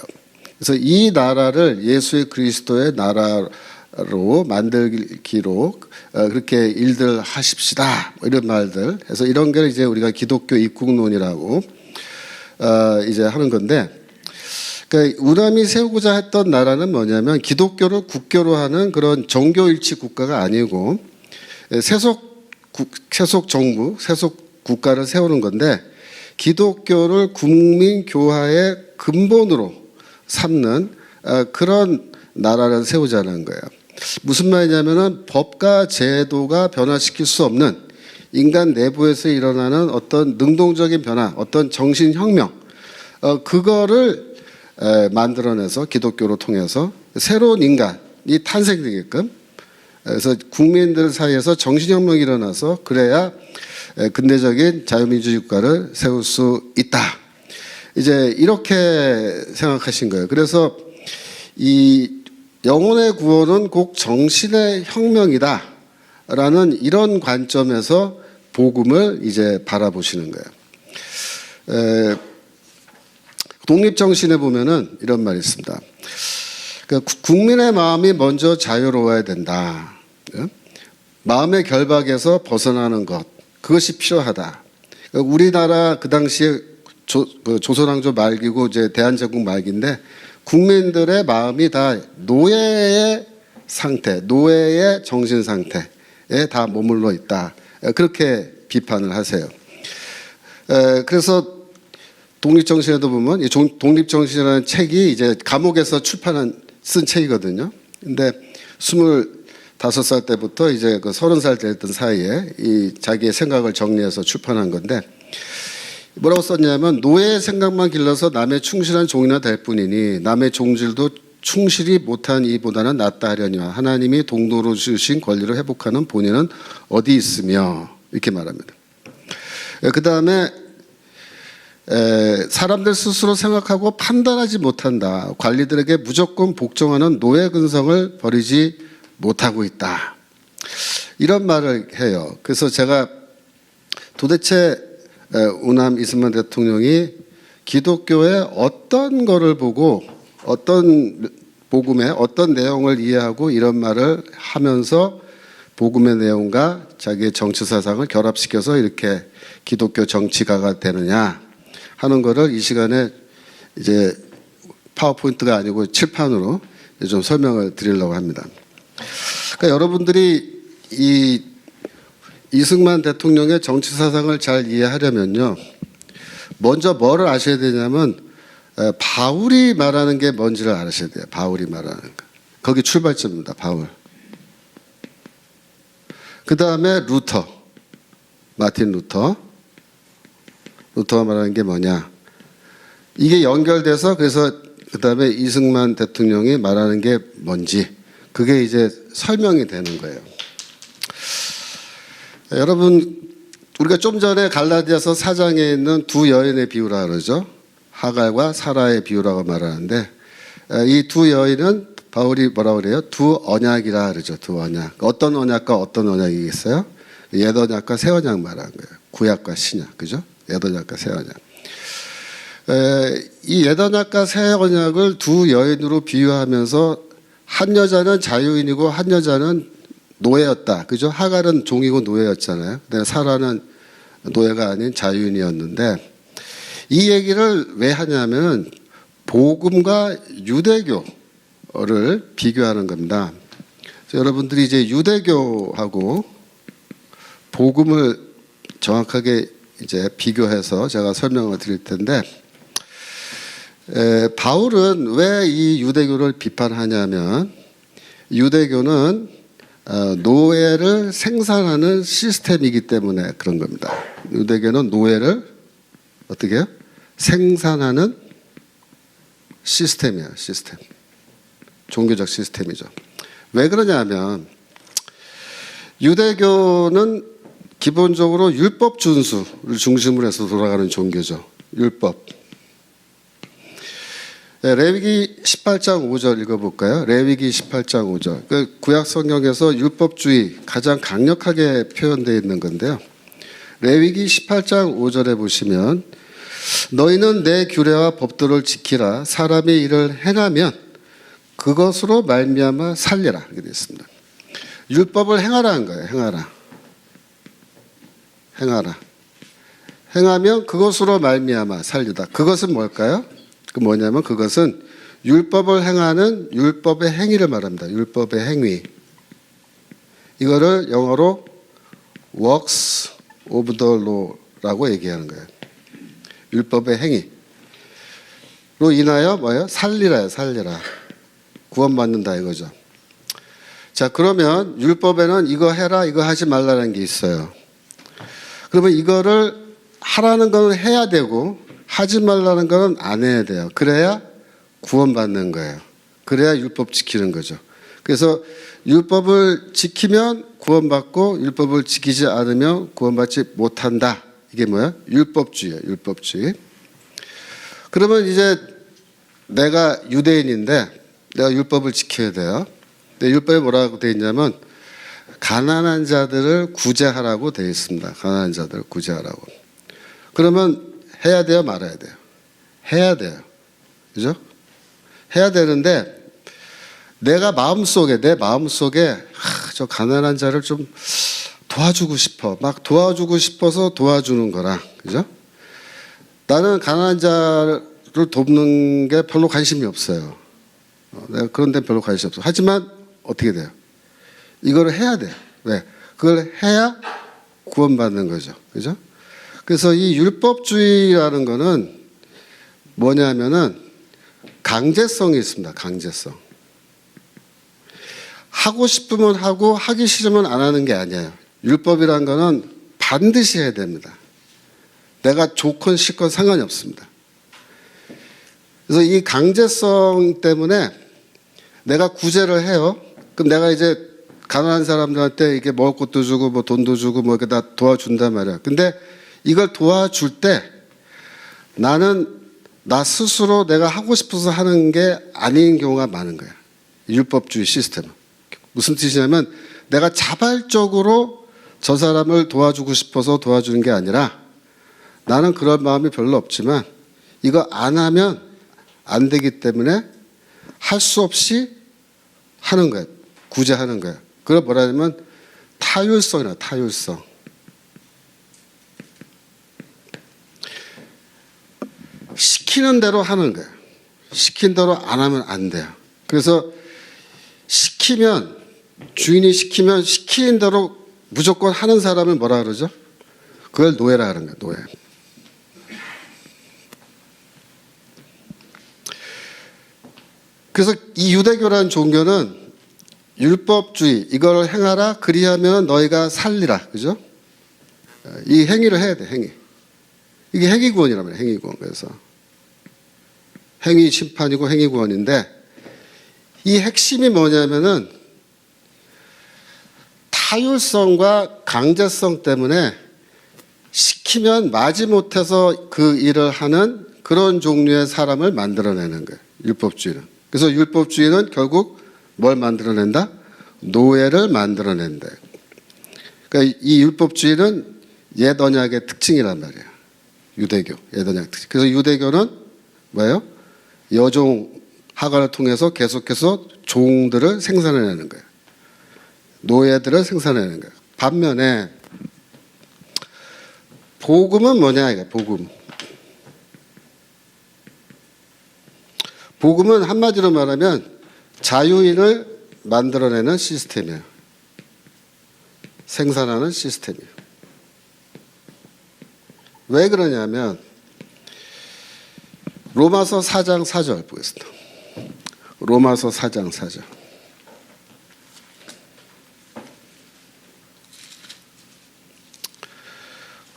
그래서 이 나라를 예수의 그리스도의 나라로 만들기로 그렇게 일들 하십시다 이런 말들 해서 이런 게 이제 우리가 기독교 입국론이라고 이제 하는 건데 그러니까 우람이 세우고자 했던 나라는 뭐냐면 기독교를 국교로 하는 그런 종교일치 국가가 아니고 세속 정부, 세속 국가를 세우는 건데 기독교를 국민 교화의 근본으로 삼는 그런 나라를 세우자는 거예요. 무슨 말이냐면은 법과 제도가 변화시킬 수 없는 인간 내부에서 일어나는 어떤 능동적인 변화, 어떤 정신혁명, 그거를 만들어내서 기독교로 통해서 새로운 인간이 탄생되게끔 그래서 국민들 사이에서 정신혁명이 일어나서 그래야 근대적인 자유민주주의 국가를 세울 수 있다. 이제 이렇게 생각하신 거예요. 그래서 이 영혼의 구원은 꼭 정신의 혁명이다라는 이런 관점에서 복음을 이제 바라보시는 거예요. 독립정신에 보면은 이런 말이 있습니다. 그러니까 국민의 마음이 먼저 자유로워야 된다. 마음의 결박에서 벗어나는 것, 그것이 필요하다. 그러니까 우리나라 그 당시에 조선왕조 말기고 이제 대한제국 말기인데 국민들의 마음이 다 노예의 상태, 노예의 정신 상태에 다 머물러 있다. 그렇게 비판을 하세요. 그래서 독립정신에도 보면 독립정신이라는 책이 이제 감옥에서 쓴 책이거든요. 근데 25살 때부터 이제 그 30살 됐던 사이에 이 자기의 생각을 정리해서 출판한 건데 뭐라고 썼냐면 노예의 생각만 길러서 남의 충실한 종이나 될 뿐이니 남의 종질도 충실히 못한 이보다는 낫다 하려니와 하나님이 동도로 주신 권리를 회복하는 본인은 어디 있으며 이렇게 말합니다. 그 다음에 사람들 스스로 생각하고 판단하지 못한다. 관리들에게 무조건 복종하는 노예 근성을 버리지 못하고 있다. 이런 말을 해요. 그래서 제가 도대체 우남 이승만 대통령이 기독교의 어떤 거를 보고 어떤 복음의 어떤 내용을 이해하고 이런 말을 하면서 복음의 내용과 자기의 정치 사상을 결합시켜서 이렇게 기독교 정치가가 되느냐 하는 거를 이 시간에 이제 파워포인트가 아니고 칠판으로 좀 설명을 드리려고 합니다. 그러니까 여러분들이 이 이승만 대통령의 정치 사상을 잘 이해하려면요. 먼저 뭐를 아셔야 되냐면 바울이 말하는 게 뭔지를 아셔야 돼요. 바울이 말하는 거. 거기 출발점입니다. 바울. 그 다음에 마틴 루터가 말하는 게 뭐냐. 이게 연결돼서 그래서 그 다음에 이승만 대통령이 말하는 게 뭔지 그게 이제 설명이 되는 거예요. 여러분 우리가 좀 전에 갈라디아서 4장에 있는 두 여인의 비유라 그러죠. 하갈과 사라의 비유라고 말하는데 이 두 여인은 바울이 뭐라고 그래요? 두 언약이라 그러죠. 두 언약. 어떤 언약과 어떤 언약이겠어요? 옛 언약과 새 언약 말하는 거예요. 구약과 신약. 그죠? 옛 언약과 새 언약. 이 옛 언약과 새 언약을 두 여인으로 비유하면서 한 여자는 자유인이고 한 여자는 노예였다. 그죠? 하갈은 종이고 노예였잖아요. 근데 사라는 노예가 아닌 자유인이었는데 이 얘기를 왜 하냐면 복음과 유대교를 비교하는 겁니다. 여러분들이 이제 유대교하고 복음을 정확하게 이제 비교해서 제가 설명을 드릴 텐데 바울은 왜 이 유대교를 비판하냐면 유대교는 노예를 생산하는 시스템이기 때문에 그런 겁니다. 유대교는 노예를 어떻게 해요? 생산하는 시스템이에요. 시스템. 종교적 시스템이죠. 왜 그러냐면 유대교는 기본적으로 율법 준수를 중심으로 해서 돌아가는 종교죠. 율법. 네, 레위기 18장 5절 읽어볼까요? 레위기 18장 5절. 그 구약 성경에서 율법주의 가장 강력하게 표현되어 있는 건데요. 레위기 18장 5절에 보시면 너희는 내 규례와 법도를 지키라. 사람이 이를 행하면 그것으로 말미암아 살리라. 이렇게 되어 있습니다. 율법을 행하라 한 거예요. 행하라. 행하라. 행하면 그것으로 말미암아 살리다. 그것은 뭘까요? 그 뭐냐면 그것은 율법을 행하는 율법의 행위를 말합니다. 율법의 행위. 이거를 영어로 works of the law라고 얘기하는 거예요. 율법의 행위로 인하여 뭐예요? 살리라요. 살리라. 구원받는다 이거죠. 자, 그러면 율법에는 이거 해라 이거 하지 말라는 게 있어요. 그러면 이거를 하라는 건 해야 되고 하지 말라는 건 안 해야 돼요. 그래야 구원받는 거예요. 그래야 율법 지키는 거죠. 그래서 율법을 지키면 구원받고 율법을 지키지 않으면 구원받지 못한다. 이게 뭐야? 율법주의예요. 율법주의. 그러면 이제 내가 유대인인데 내가 율법을 지켜야 돼요. 근데 율법에 뭐라고 되어 있냐면 가난한 자들을 구제하라고 되어 있습니다. 가난한 자들을 구제하라고. 그러면 해야 돼요? 말아야 돼요? 해야 돼요. 그죠? 해야 되는데 내가 내 마음속에 저 가난한 자를 좀 도와주고 싶어. 막 도와주고 싶어서 도와주는 거라. 그죠? 나는 가난한 자를 돕는 게 별로 관심이 없어요. 내가 그런 데 별로 관심이 없어. 하지만 어떻게 돼요? 이거를 해야 돼요. 왜? 그걸 해야 구원받는 거죠. 그죠? 그래서 이 율법주의라는 거는 뭐냐면은 강제성이 있습니다. 강제성. 하고 싶으면 하고 하기 싫으면 안 하는 게 아니에요. 율법이라는 거는 반드시 해야 됩니다. 내가 좋건 싫건 상관이 없습니다. 그래서 이 강제성 때문에 내가 구제를 해요. 그럼 내가 이제 가난한 사람들한테 이게 먹을 것도 주고 뭐 돈도 주고 뭐 이렇게 다 도와준단 말이야. 근데 이걸 도와줄 때 나는 나 스스로 내가 하고 싶어서 하는 게 아닌 경우가 많은 거야. 율법주의 시스템은. 무슨 뜻이냐면 내가 자발적으로 저 사람을 도와주고 싶어서 도와주는 게 아니라 나는 그런 마음이 별로 없지만 이거 안 하면 안 되기 때문에 할 수 없이 하는 거야. 구제하는 거야. 그걸 뭐라 하냐면 타율성이라 타율성. 시키는 대로 하는 거예요. 시킨 대로 안 하면 안 돼요. 그래서 시키면 주인이 시키면 시키는 대로 무조건 하는 사람을 뭐라 그러죠? 그걸 노예라 하는 거예요. 노예. 그래서 이 유대교라는 종교는 율법주의 이걸 행하라 그리하면 너희가 살리라. 그죠? 이 행위를 해야 돼. 행위. 이게 행위구원이란 말이에요. 행위구원. 그래서 행위 심판이고 행위구원인데 이 핵심이 뭐냐면은 타율성과 강제성 때문에 시키면 마지못해서 그 일을 하는 그런 종류의 사람을 만들어내는 거예요. 율법주의는. 그래서 율법주의는 결국 뭘 만들어낸다? 노예를 만들어낸다. 그러니까 이 율법주의는 옛 언약의 특징이란 말이에요. 유대교, 옛 언약 특징. 그래서 유대교는 뭐예요? 여종 하갈을 통해서 계속해서 종들을 생산해내는 거예요. 노예들을 생산해내는 거예요. 반면에 복음은 뭐냐 이게 복음. 복음은 한마디로 말하면 자유인을 만들어내는 시스템이에요. 생산하는 시스템이에요. 왜 그러냐면 로마서 4장 4절 보겠습니다. 로마서 4장 4절.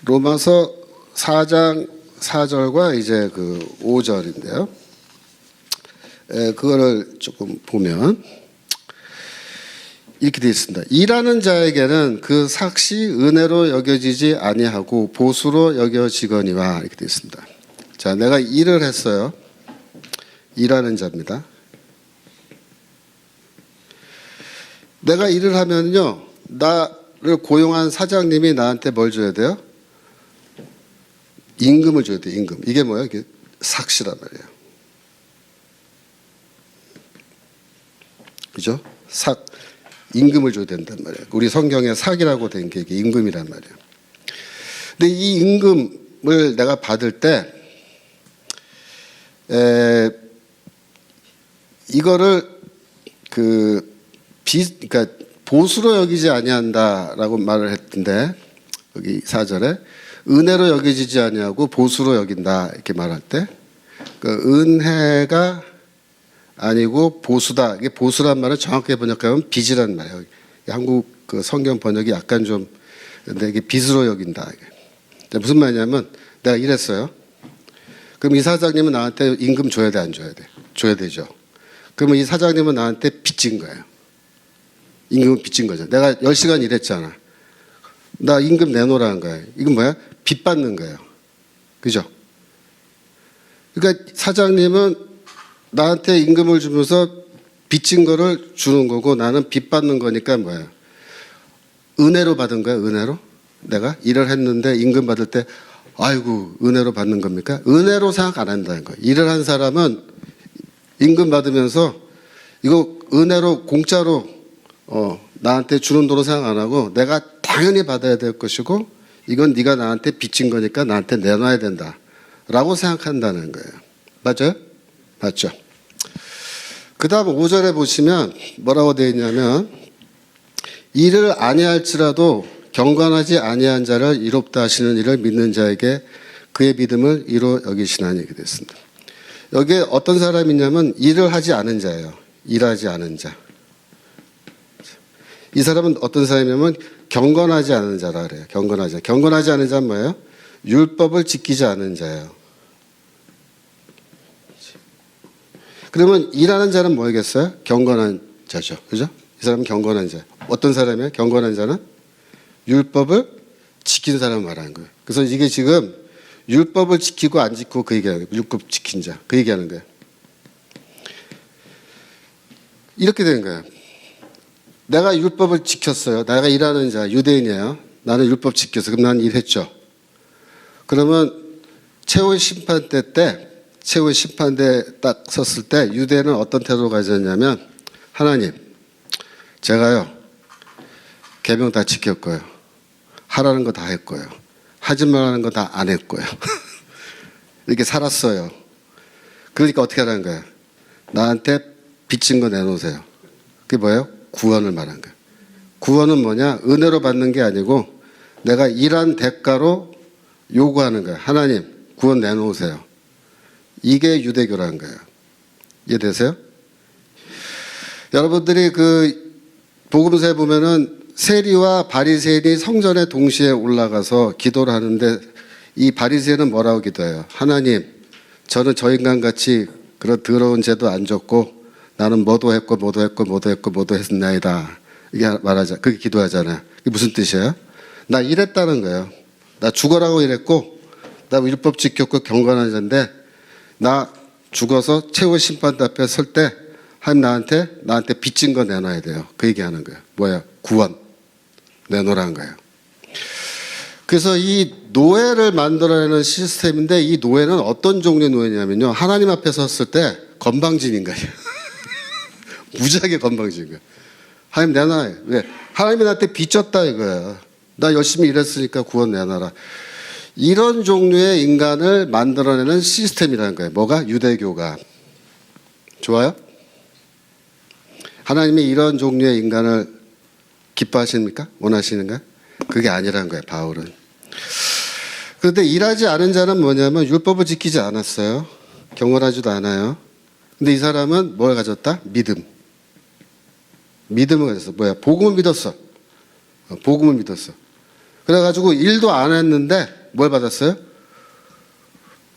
로마서 4장 4절과 이제 그 5절인데요. 그거를 조금 보면 이렇게 되어 있습니다. 일하는 자에게는 그 삭시 은혜로 여겨지지 아니하고 보수로 여겨지거니와 이렇게 되어 있습니다. 자, 내가 일을 했어요. 일하는 자입니다. 내가 일을 하면요, 나를 고용한 사장님이 나한테 뭘 줘야 돼요? 임금을 줘야 돼요. 임금. 이게 뭐예요? 이게 삭시란 말이에요. 그죠? 삭, 임금을 줘야 된단 말이에요. 우리 성경에 삭이라고 된 게 이게 임금이란 말이에요. 근데 이 임금을 내가 받을 때, 이거를 그러니까 보수로 여기지 아니한다라고 말을 했던데, 여기 4절에 은혜로 여겨지지 아니하고 보수로 여긴다 이렇게 말할 때, 그 은혜가 아니고 보수다. 이게 보수란 말을 정확하게 번역하면 빚이란 말이에요. 한국 그 성경 번역이 약간 좀, 근데 이게 빚으로 여긴다. 이게. 무슨 말이냐면 내가 일했어요. 그럼 이 사장님은 나한테 임금 줘야 돼, 안 줘야 돼? 줘야 되죠. 그러면 이 사장님은 나한테 빚진 거예요. 임금은 빚진 거죠. 내가 10시간 일했잖아. 나 임금 내놓으라는 거예요. 이건 뭐야? 빚 받는 거예요. 그죠? 그러니까 사장님은 나한테 임금을 주면서 빚진 거를 주는 거고 나는 빚 받는 거니까 뭐예요? 은혜로 받은 거야, 은혜로? 내가 일을 했는데 임금 받을 때 아이고 은혜로 받는 겁니까? 은혜로 생각 안 한다는 거예요. 일을 한 사람은 임금 받으면서 이거 은혜로 공짜로 나한테 주는 도로 생각 안 하고 내가 당연히 받아야 될 것이고 이건 네가 나한테 빚진 거니까 나한테 내놔야 된다라고 생각한다는 거예요. 맞아요? 맞죠? 그 다음 5절에 보시면 뭐라고 되어 있냐면 일을 아니할지라도 경건하지 아니한 자를 이롭다 하시는 이를 믿는 자에게 그의 믿음을 이로 여기시나니 이렇게 됐습니다. 여기에 어떤 사람이 있냐면 일을 하지 않은 자예요. 일하지 않은 자. 이 사람은 어떤 사람이냐면 경건하지 않은 자라 그래요. 경건하지. 경건하지 않은 자는 뭐예요? 율법을 지키지 않은 자예요. 그러면 일하는 자는 뭐겠어요? 경건한 자죠. 그죠? 이 사람은 경건한 자. 어떤 사람이에요? 경건한 자는 율법을 지킨 사람을 말하는 거예요. 그래서 이게 지금 율법을 지키고 안 지키고 그 얘기하는 거예요. 율법 지킨 자. 그 얘기하는 거예요. 이렇게 되는 거예요. 내가 율법을 지켰어요. 내가 일하는 자, 유대인이에요. 나는 율법 지켰어. 그럼 난 일했죠. 그러면 최후의 심판대 때 최후의 심판대에 딱 섰을 때 유대인은 어떤 태도로 가졌냐면 하나님 제가요 계명 다 지켰고요. 하라는 거 다 했고요. 하지 말라는 거 다 안 했고요. 이렇게 살았어요. 그러니까 어떻게 하라는 거예요? 나한테 빚진 거 내놓으세요. 그게 뭐예요? 구원을 말한 거예요. 구원은 뭐냐? 은혜로 받는 게 아니고 내가 일한 대가로 요구하는 거예요. 하나님 구원 내놓으세요. 이게 유대교라는 거예요. 이해되세요? 여러분들이 그 복음서에 보면은 세리와 바리새인이 성전에 동시에 올라가서 기도를 하는데 이 바리새인은 뭐라고 기도해요? 하나님, 저는 저 인간같이 그런 더러운 죄도 안 졌고 나는 뭐도 했고 뭐도 했고 뭐도 했고 뭐도 했나이다. 이게 말하자. 그게 기도하잖아요. 그게 무슨 뜻이에요? 나 이랬다는 거예요. 나 죽어라고 이랬고 나 율법 지켰고 경건한 자인데 나 죽어서 최후 심판대 앞에 설 때 하나님 나한테 빚진 거 내놔야 돼요. 그 얘기하는 거예요. 뭐야? 구원 내놓으라는 거예요. 그래서 이 노예를 만들어내는 시스템인데 이 노예는 어떤 종류의 노예냐면요. 하나님 앞에 섰을 때 건방진 인간이에요. 무지하게 건방진 거야. 하나님 내놔. 왜? 하나님이 나한테 빚졌다 이거야. 나 열심히 일했으니까 구원 내놔라. 이런 종류의 인간을 만들어내는 시스템이라는 거예요. 뭐가? 유대교가. 좋아요? 하나님이 이런 종류의 인간을 기뻐하십니까? 원하시는가? 그게 아니라는 거예요, 바울은. 그런데 일하지 않은 자는 뭐냐면 율법을 지키지 않았어요. 경건하지도 않아요. 근데 이 사람은 뭘 가졌다? 믿음. 믿음을 가졌어. 뭐야? 복음을 믿었어. 복음을 믿었어. 그래가지고 일도 안 했는데 뭘 받았어요?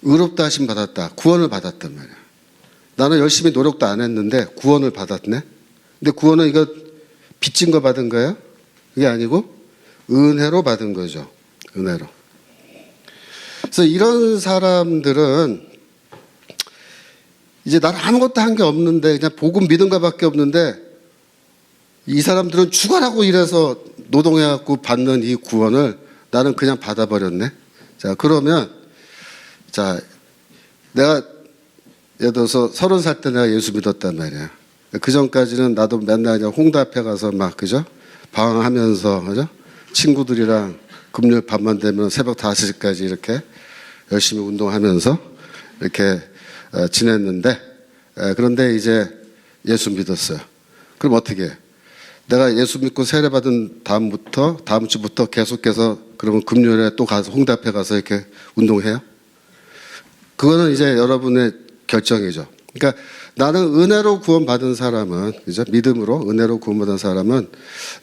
의롭다 하심 받았다. 구원을 받았단 말이야. 나는 열심히 노력도 안 했는데 구원을 받았네. 근데 구원은 이거 빚진 거 받은 거예요? 그게 아니고 은혜로 받은 거죠. 은혜로. 그래서 이런 사람들은 이제 나는 아무것도 한 게 없는데 그냥 복음 믿은 거밖에 없는데 이 사람들은 죽어라고 이래서 노동해갖고 받는 이 구원을 나는 그냥 받아버렸네. 자, 그러면 자, 내가 예를 들어서 30살 때 내가 예수 믿었단 말이야. 그 전까지는 나도 맨날 그냥 홍대 앞에 가서 막, 그죠? 방황하면서, 그죠? 친구들이랑 금요일 밤만 되면 새벽 5시까지 이렇게 열심히 운동하면서 이렇게 지냈는데, 그런데 이제 예수 믿었어요. 그럼 어떻게 해? 내가 예수 믿고 세례받은 다음 주부터 계속해서 그러면 금요일에 또 가서 홍대 앞에 가서 이렇게 운동해요? 그거는 이제 여러분의 결정이죠. 그러니까 나는 은혜로 구원받은 사람은, 그죠? 믿음으로 은혜로 구원받은 사람은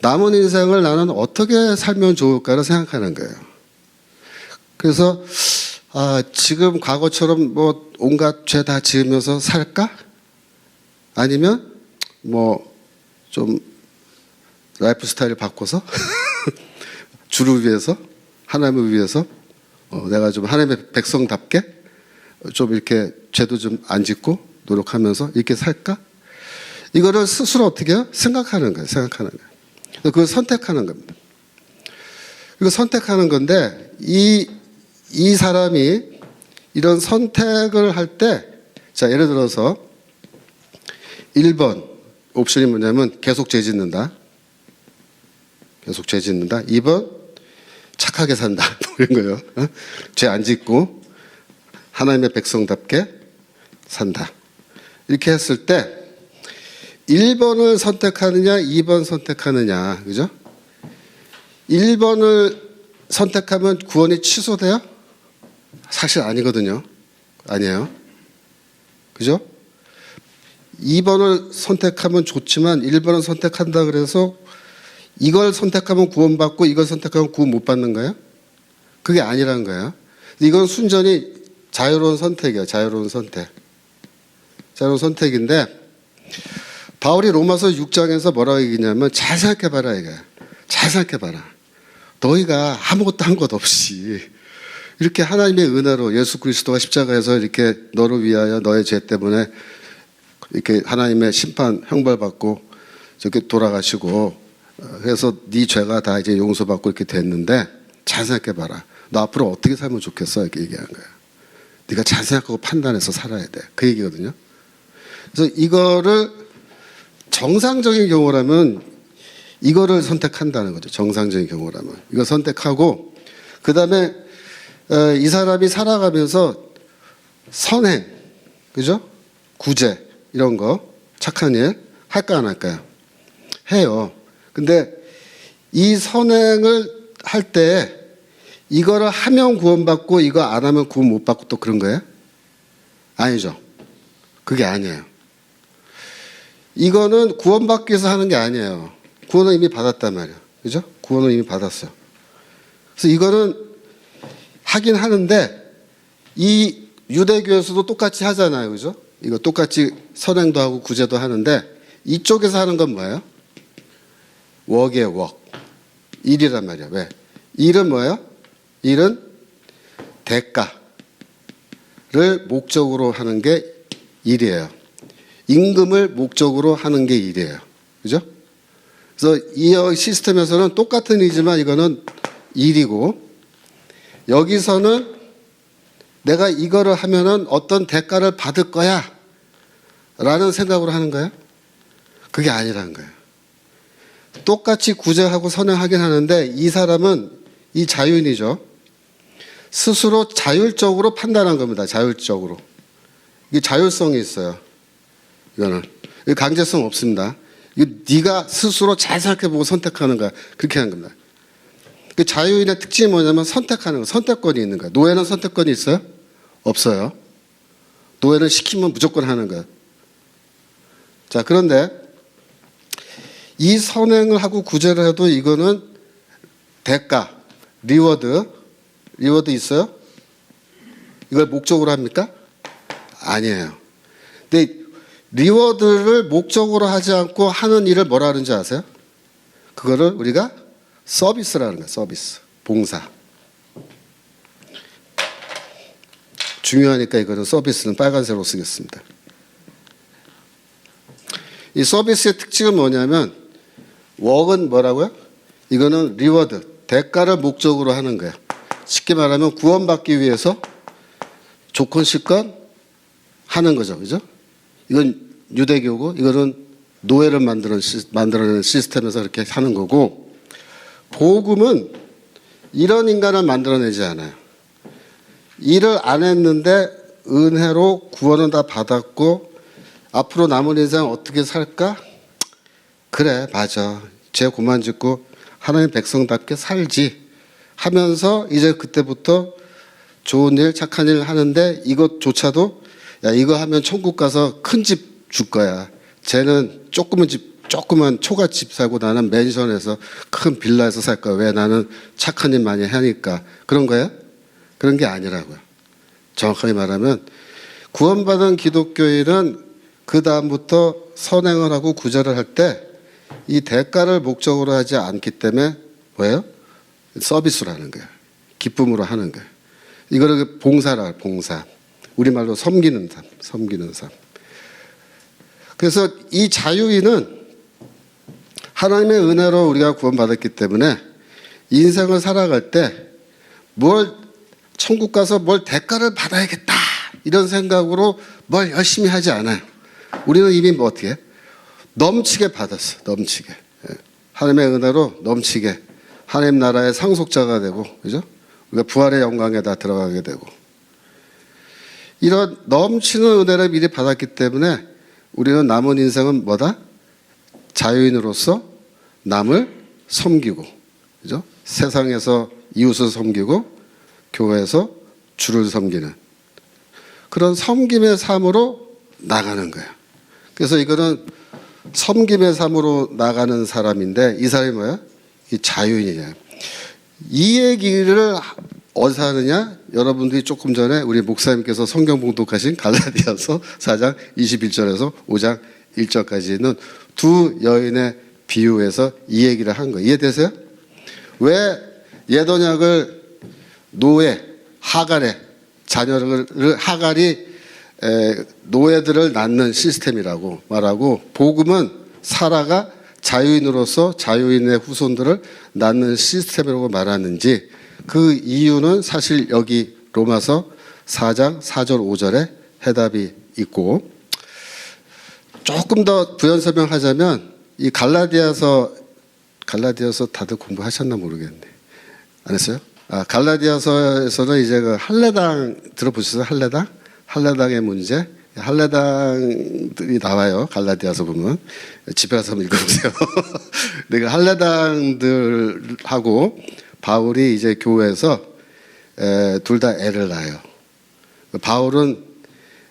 남은 인생을 나는 어떻게 살면 좋을까를 생각하는 거예요. 그래서 지금 과거처럼 뭐 온갖 죄 다 지으면서 살까? 아니면 뭐 좀 라이프 스타일을 바꿔서 주를 위해서, 하나님을 위해서 내가 좀 하나님의 백성답게 좀 이렇게 죄도 좀 안 짓고 노력하면서 이렇게 살까? 이거를 스스로 어떻게 해요? 생각하는 거예요. 생각하는 거예요. 그걸 선택하는 겁니다. 이거 선택하는 건데 이 사람이 이런 선택을 할 때, 자, 예를 들어서 1번 옵션이 뭐냐면 계속 죄 짓는다. 계속 죄 짓는다. 2번 착하게 산다. 이런 거예요. 죄 안 짓고 하나님의 백성답게 산다. 이렇게 했을 때 1번을 선택하느냐 2번 선택하느냐, 그죠? 1번을 선택하면 구원이 취소돼요? 사실 아니거든요. 아니에요. 그죠? 2번을 선택하면 좋지만 1번을 선택한다 그래서 이걸 선택하면 구원받고 이걸 선택하면 구원 못 받는 거예요? 그게 아니라는 거예요. 이건 순전히 자유로운 선택이에요. 자유로운 선택. 자유로운 선택인데 바울이 로마서 6장에서 뭐라고 얘기냐면 잘 생각해봐라 이게. 잘 생각해봐라. 너희가 아무것도 한 것 없이 이렇게 하나님의 은혜로 예수 그리스도가 십자가에서 이렇게 너를 위하여 너의 죄 때문에 이렇게 하나님의 심판 형벌받고 저렇게 돌아가시고 그래서 네 죄가 다 이제 용서받고 이렇게 됐는데 잘 생각해봐라. 너 앞으로 어떻게 살면 좋겠어? 이렇게 얘기한 거야. 네가 잘 생각하고 판단해서 살아야 돼. 그 얘기거든요. 그래서 이거를 정상적인 경우라면 이거를 선택한다는 거죠. 정상적인 경우라면. 이거 선택하고 그 다음에 이 사람이 살아가면서 선행, 그죠? 구제 이런 거 착한 일 할까 안 할까요? 해요. 근데 이 선행을 할 때 이거를 하면 구원받고 이거 안 하면 구원 못 받고 또 그런 거예요? 아니죠. 그게 아니에요. 이거는 구원받기 위해서 하는 게 아니에요. 구원은 이미 받았단 말이에요. 그죠? 구원은 이미 받았어요. 그래서 이거는 하긴 하는데 이 유대교에서도 똑같이 하잖아요. 그죠? 이거 똑같이 선행도 하고 구제도 하는데 이쪽에서 하는 건 뭐예요? 웍이에요. 웍. 일이란 말이에요. 왜? 일은 뭐예요? 일은 대가를 목적으로 하는 게 일이에요. 임금을 목적으로 하는 게 일이에요. 그죠? 그래서 이 시스템에서는 똑같은 일이지만 이거는 일이고 여기서는 내가 이거를 하면은 어떤 대가를 받을 거야 라는 생각으로 하는 거예요. 그게 아니라는 거예요. 똑같이 구제하고 선행하긴 하는데 이 사람은 이 자유인이죠. 스스로 자율적으로 판단한 겁니다. 자율적으로. 이게 자율성이 있어요. 이거는. 강제성 없습니다. 이거 네가 스스로 잘 생각해보고 선택하는 거야. 그렇게 하는 겁니다. 그 자유인의 특징이 뭐냐면 선택하는 거, 선택권이 있는 거야. 노예는 선택권이 있어요? 없어요. 노예는 시키면 무조건 하는 거야. 자, 그런데 이 선행을 하고 구제를 해도 이거는 대가, 리워드 있어요? 이걸 목적으로 합니까? 아니에요. 근데 리워드를 목적으로 하지 않고 하는 일을 뭐라 하는지 아세요? 그거를 우리가 서비스라는 거예요. 서비스, 봉사. 중요하니까 이거는 서비스는 빨간색으로 쓰겠습니다. 이 서비스의 특징은 뭐냐면 웍은 뭐라고요? 이거는 리워드, 대가를 목적으로 하는 거예요. 쉽게 말하면 구원받기 위해서 조건실건 하는 거죠. 그죠? 이건 유대교고 이거는 노예를 만들어내는 시스템에서 그렇게 하는 거고, 복음은 이런 인간을 만들어내지 않아요. 일을 안 했는데 은혜로 구원은 다 받았고 앞으로 남은 인생 어떻게 살까? 그래, 맞아. 죄 그만 짓고 하나님 백성답게 살지 하면서 이제 그때부터 좋은 일, 착한 일 하는데 이것조차도 야, 이거 하면 천국 가서 큰 집 줄 거야. 쟤는 조그만 초가집 살고 나는 맨션에서 큰 빌라에서 살 거야. 왜? 나는 착한 일 많이 하니까. 그런 거예요? 그런 게 아니라고요. 정확하게 말하면 구원받은 기독교인은 그 다음부터 선행을 하고 구제를 할 때 이 대가를 목적으로 하지 않기 때문에 뭐예요? 서비스라는 거예요. 기쁨으로 하는 거예요. 이거를 봉사라, 봉사. 우리말로 섬기는 삶. 그래서 이 자유인은 하나님의 은혜로 우리가 구원받았기 때문에 인생을 살아갈 때 천국 가서 뭘 대가를 받아야겠다 이런 생각으로 뭘 열심히 하지 않아요. 우리는 이미 뭐 어떻게 해? 넘치게 받았어. 넘치게. 하나님의 은혜로 넘치게 하나님 나라의 상속자가 되고, 그죠? 우리가 부활의 영광에 다 들어가게 되고, 이런 넘치는 은혜를 미리 받았기 때문에 우리는 남은 인생은 뭐다? 자유인으로서 남을 섬기고, 그죠? 세상에서 이웃을 섬기고 교회에서 주를 섬기는 그런 섬김의 삶으로 나가는 거예요. 그래서 이거는 섬김의 삶으로 나가는 사람인데 이 사람이 뭐야? 이 자유인이에요. 이 얘기를 어디서 하느냐? 여러분들이 조금 전에 우리 목사님께서 성경 봉독하신 갈라디아서 4장 21절에서 5장 1절까지는 두 여인의 비유에서 이 얘기를 한 거예요. 이해되세요? 왜 옛언약을 노예, 하갈의 자녀를 하갈이 노예들을 낳는 시스템이라고 말하고, 복음은 사라가 자유인으로서 자유인의 후손들을 낳는 시스템이라고 말하는지, 그 이유는 사실 여기 로마서 4장 4절 5절에 해답이 있고, 조금 더 부연 설명하자면 이 갈라디아서 다들 공부하셨나 모르겠네. 안 했어요? 갈라디아서에서는 이제 그 할례당 들어보셨어요? 할례당의 문제. 할례당들이 나와요. 갈라디아서 보면 집에 가서 한번 읽어보세요. 내가 할례당들하고 바울이 이제 교회에서 둘 다 애를 낳아요. 바울은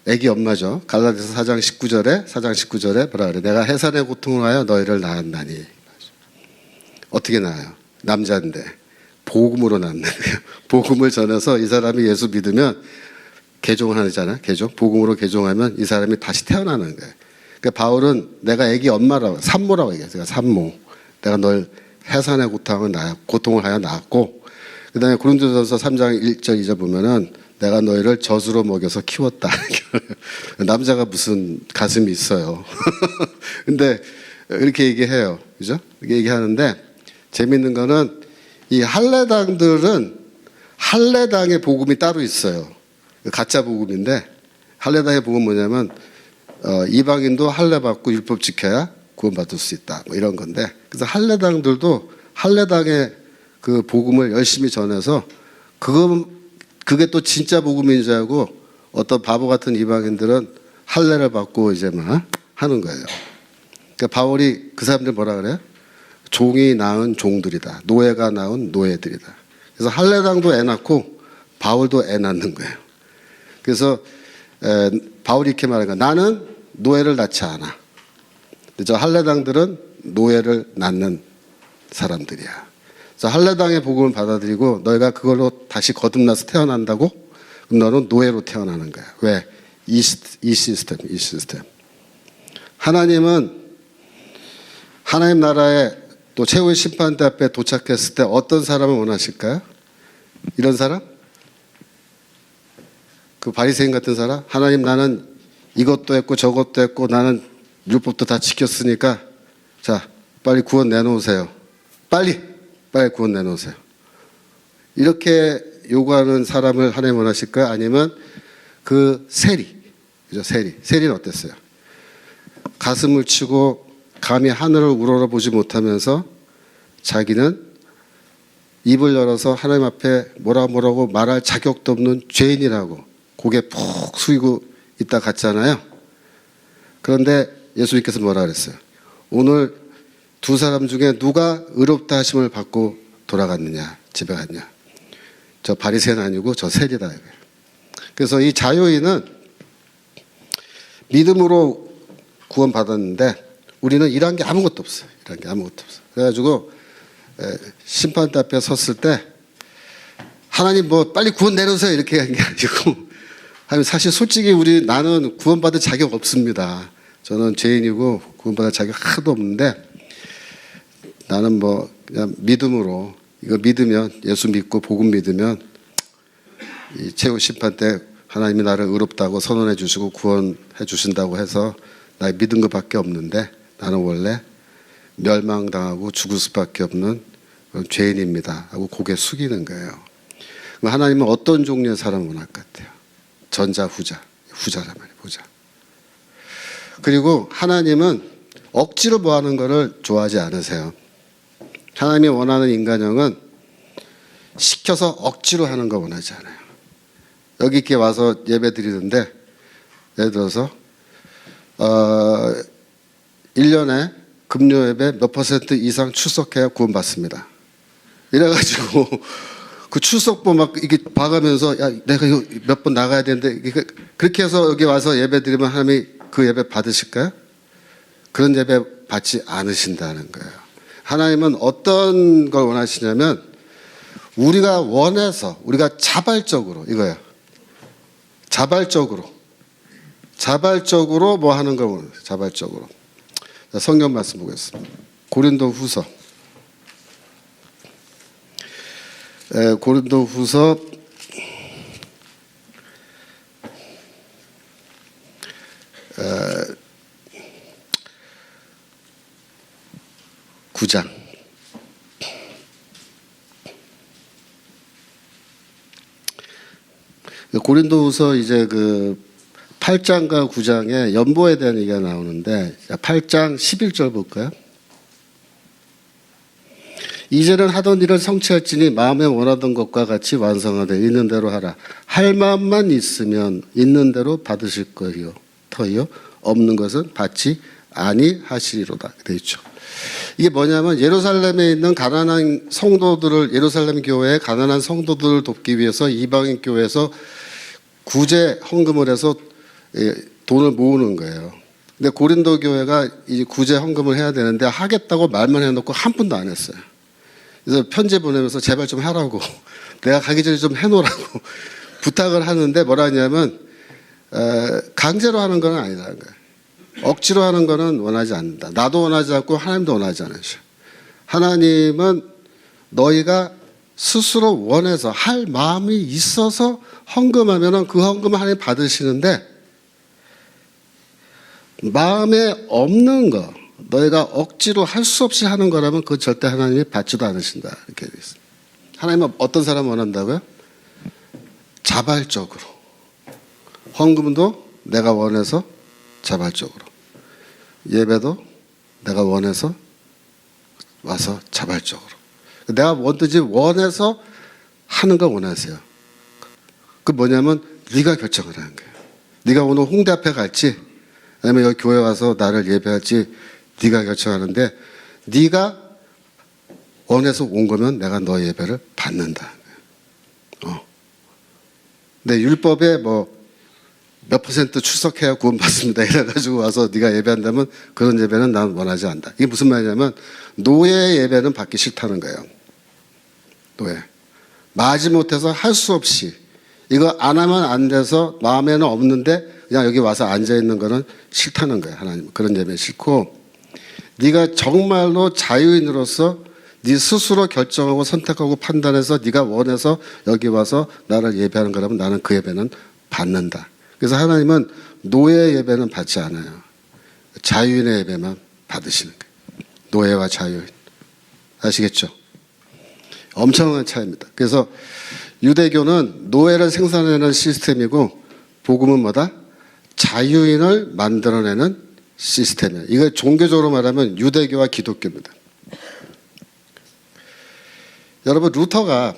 애기 엄마죠. 갈라디아서 4장 19절에 뭐라 그래? 내가 해산의 고통을 하여 너희를 낳았나니. 어떻게 낳아요? 남자인데 복음으로 낳는 거예요. 복음을 전해서 이 사람이 예수 믿으면 개종을 하잖아요. 복음으로 개종하면 이 사람이 다시 태어나는 거예요. 그러니까 바울은 내가 애기 엄마라고, 산모라고 얘기해요. 산모. 내가 널 해산의 고통을 하여 낳았고, 그 다음에 고린도전서 3장 1절 2절 보면은 내가 너희를 젖으로 먹여서 키웠다. 남자가 무슨 가슴이 있어요. 근데 이렇게 얘기해요. 그죠? 이렇게 얘기하는데 재밌는 거는 이 할례당들은 할례당의 복음이 따로 있어요. 가짜 복음인데, 할례당의 복음은 뭐냐면 이방인도 할례 받고 율법 지켜야 구원받을 수 있다. 뭐 이런 건데, 그래서 할례당들도 할례당의 그 복음을 열심히 전해서 그게 또 진짜 복음인 줄 알고 어떤 바보 같은 이방인들은 할례를 받고 이제 막 하는 거예요. 그러니까 바울이 그 사람들 뭐라 그래요? 종이 낳은 종들이다. 노예가 낳은 노예들이다. 그래서 할례당도 애 낳고 바울도 애 낳는 거예요. 그래서 바울이 이렇게 말하는 거야. 나는 노예를 낳지 않아. 저 할례당들은 노예를 낳는 사람들이야. 그래서 할례당의 복음을 받아들이고 너희가 그걸로 다시 거듭나서 태어난다고? 그럼 너는 노예로 태어나는 거야. 왜? 이 시스템. 하나님은 하나님 나라에 또 최후의 심판대 앞에 도착했을 때 어떤 사람을 원하실까요? 이런 사람? 그 바리새인 같은 사람? 하나님 나는 이것도 했고 저것도 했고 나는 율법도 다 지켰으니까 자 빨리 구원 내놓으세요. 빨리 구원 내놓으세요. 이렇게 요구하는 사람을 하나님 원하실까요? 아니면 그 세리, 그죠? 세리는 어땠어요? 가슴을 치고 감히 하늘을 우러러보지 못하면서 자기는 입을 열어서 하나님 앞에 뭐라고 말할 자격도 없는 죄인이라고 고개 푹 숙이고 있다 갔잖아요. 그런데 예수님께서 뭐라 그랬어요? 오늘 두 사람 중에 누가 의롭다 하심을 받고 돌아갔느냐, 집에 갔냐? 저 바리새인 아니고 저 세리다. 그래서 이 자유인은 믿음으로 구원받았는데 우리는 일한 게 아무것도 없어요. 그래가지고 심판대 앞에 섰을 때 하나님 뭐 빨리 구원 내려주세요 이렇게 한 게 아니고 사실 솔직히 나는 구원받을 자격 없습니다. 저는 죄인이고 구원받을 자격 하나도 없는데 나는 뭐 그냥 믿음으로 이거 믿으면 예수 믿고 복음 믿으면 이 최후 심판 때 하나님이 나를 의롭다고 선언해 주시고 구원해 주신다고 해서 나 믿은 것밖에 없는데 나는 원래 멸망당하고 죽을 수밖에 없는 그런 죄인입니다 하고 고개 숙이는 거예요. 그럼 하나님은 어떤 종류의 사람을 원할 것 같아요? 전자 후자란 말이에요. 후자. 그리고 하나님은 억지로 뭐 하는 거를 좋아하지 않으세요. 하나님이 원하는 인간형은 시켜서 억지로 하는 거 원하지 않아요. 여기 이렇게 와서 예배 드리는데 예를 들어서 1년에 금요 예배 몇 % 이상 출석해야 구원받습니다. 이래가지고 그 출석부 막 이게 봐가면서 야 내가 이거 몇 번 나가야 되는데 그렇게 해서 여기 와서 예배 드리면 하나님이 그 예배 받으실까요? 그런 예배 받지 않으신다는 거예요. 하나님은 어떤 걸 원하시냐면 우리가 원해서 우리가 자발적으로 이거예요. 자발적으로 뭐 하는 걸 원해요. 자발적으로. 자, 성경 말씀 보겠습니다. 고린도후서 9장 고린도후서 이제 그 8장과 9장에 연보에 대한 얘기가 나오는데 8장 11절 볼까요? 이제는 하던 일을 성취할지니 마음에 원하던 것과 같이 완성하되 있는 대로 하라. 할 마음만 있으면 있는 대로 받으실 거요. 터요. 없는 것은 받지 아니하시리로다. 되어 있죠. 이게 뭐냐면 예루살렘에 있는 가난한 성도들을 예루살렘 교회의 가난한 성도들을 돕기 위해서 이방인 교회에서 구제 헌금을 해서 돈을 모으는 거예요. 근데 고린도 교회가 이 구제 헌금을 해야 되는데 하겠다고 말만 해놓고 한 푼도 안 했어요. 그래서 편지 보내면서 제발 좀 하라고 내가 가기 전에 좀 해놓으라고 부탁을 하는데 뭐라 하냐면 강제로 하는 건 아니라는 거예요. 억지로 하는 거는 원하지 않는다. 나도 원하지 않고 하나님도 원하지 않으셔. 하나님은 너희가 스스로 원해서 할 마음이 있어서 헌금하면 그 헌금을 하나님 받으시는데 마음에 없는 거 너희가 억지로 할 수 없이 하는 거라면 그건 절대 하나님이 받지도 않으신다. 이렇게 되어 있습니다. 하나님은 어떤 사람 원한다고요? 자발적으로. 헌금도 내가 원해서 자발적으로. 예배도 내가 원해서 와서 자발적으로. 내가 뭐든지 원해서 하는 걸 원하세요. 그 뭐냐면 네가 결정을 하는 거예요. 네가 오늘 홍대 앞에 갈지 아니면 여기 교회 와서 나를 예배할지 네가 결정하는데 네가 원해서 온 거면 내가 너 예배를 받는다. 근데 율법에 뭐 몇 퍼센트 출석해야 구원받습니다. 이래가지고 와서 네가 예배한다면 그런 예배는 난 원하지 않는다. 이게 무슨 말이냐면 노예 예배는 받기 싫다는 거예요. 노예. 마지못해서 할 수 없이 이거 안 하면 안 돼서 마음에는 없는데 그냥 여기 와서 앉아 있는 거는 싫다는 거예요. 하나님 그런 예배 싫고 네가 정말로 자유인으로서 네 스스로 결정하고 선택하고 판단해서 네가 원해서 여기 와서 나를 예배하는 거라면 나는 그 예배는 받는다. 그래서 하나님은 노예 예배는 받지 않아요. 자유인의 예배만 받으시는 거예요. 노예와 자유인. 아시겠죠? 엄청난 차이입니다. 그래서 유대교는 노예를 생산해내는 시스템이고 복음은 뭐다? 자유인을 만들어내는 시스템이에요. 이거 종교적으로 말하면 유대교와 기독교입니다. 여러분 루터가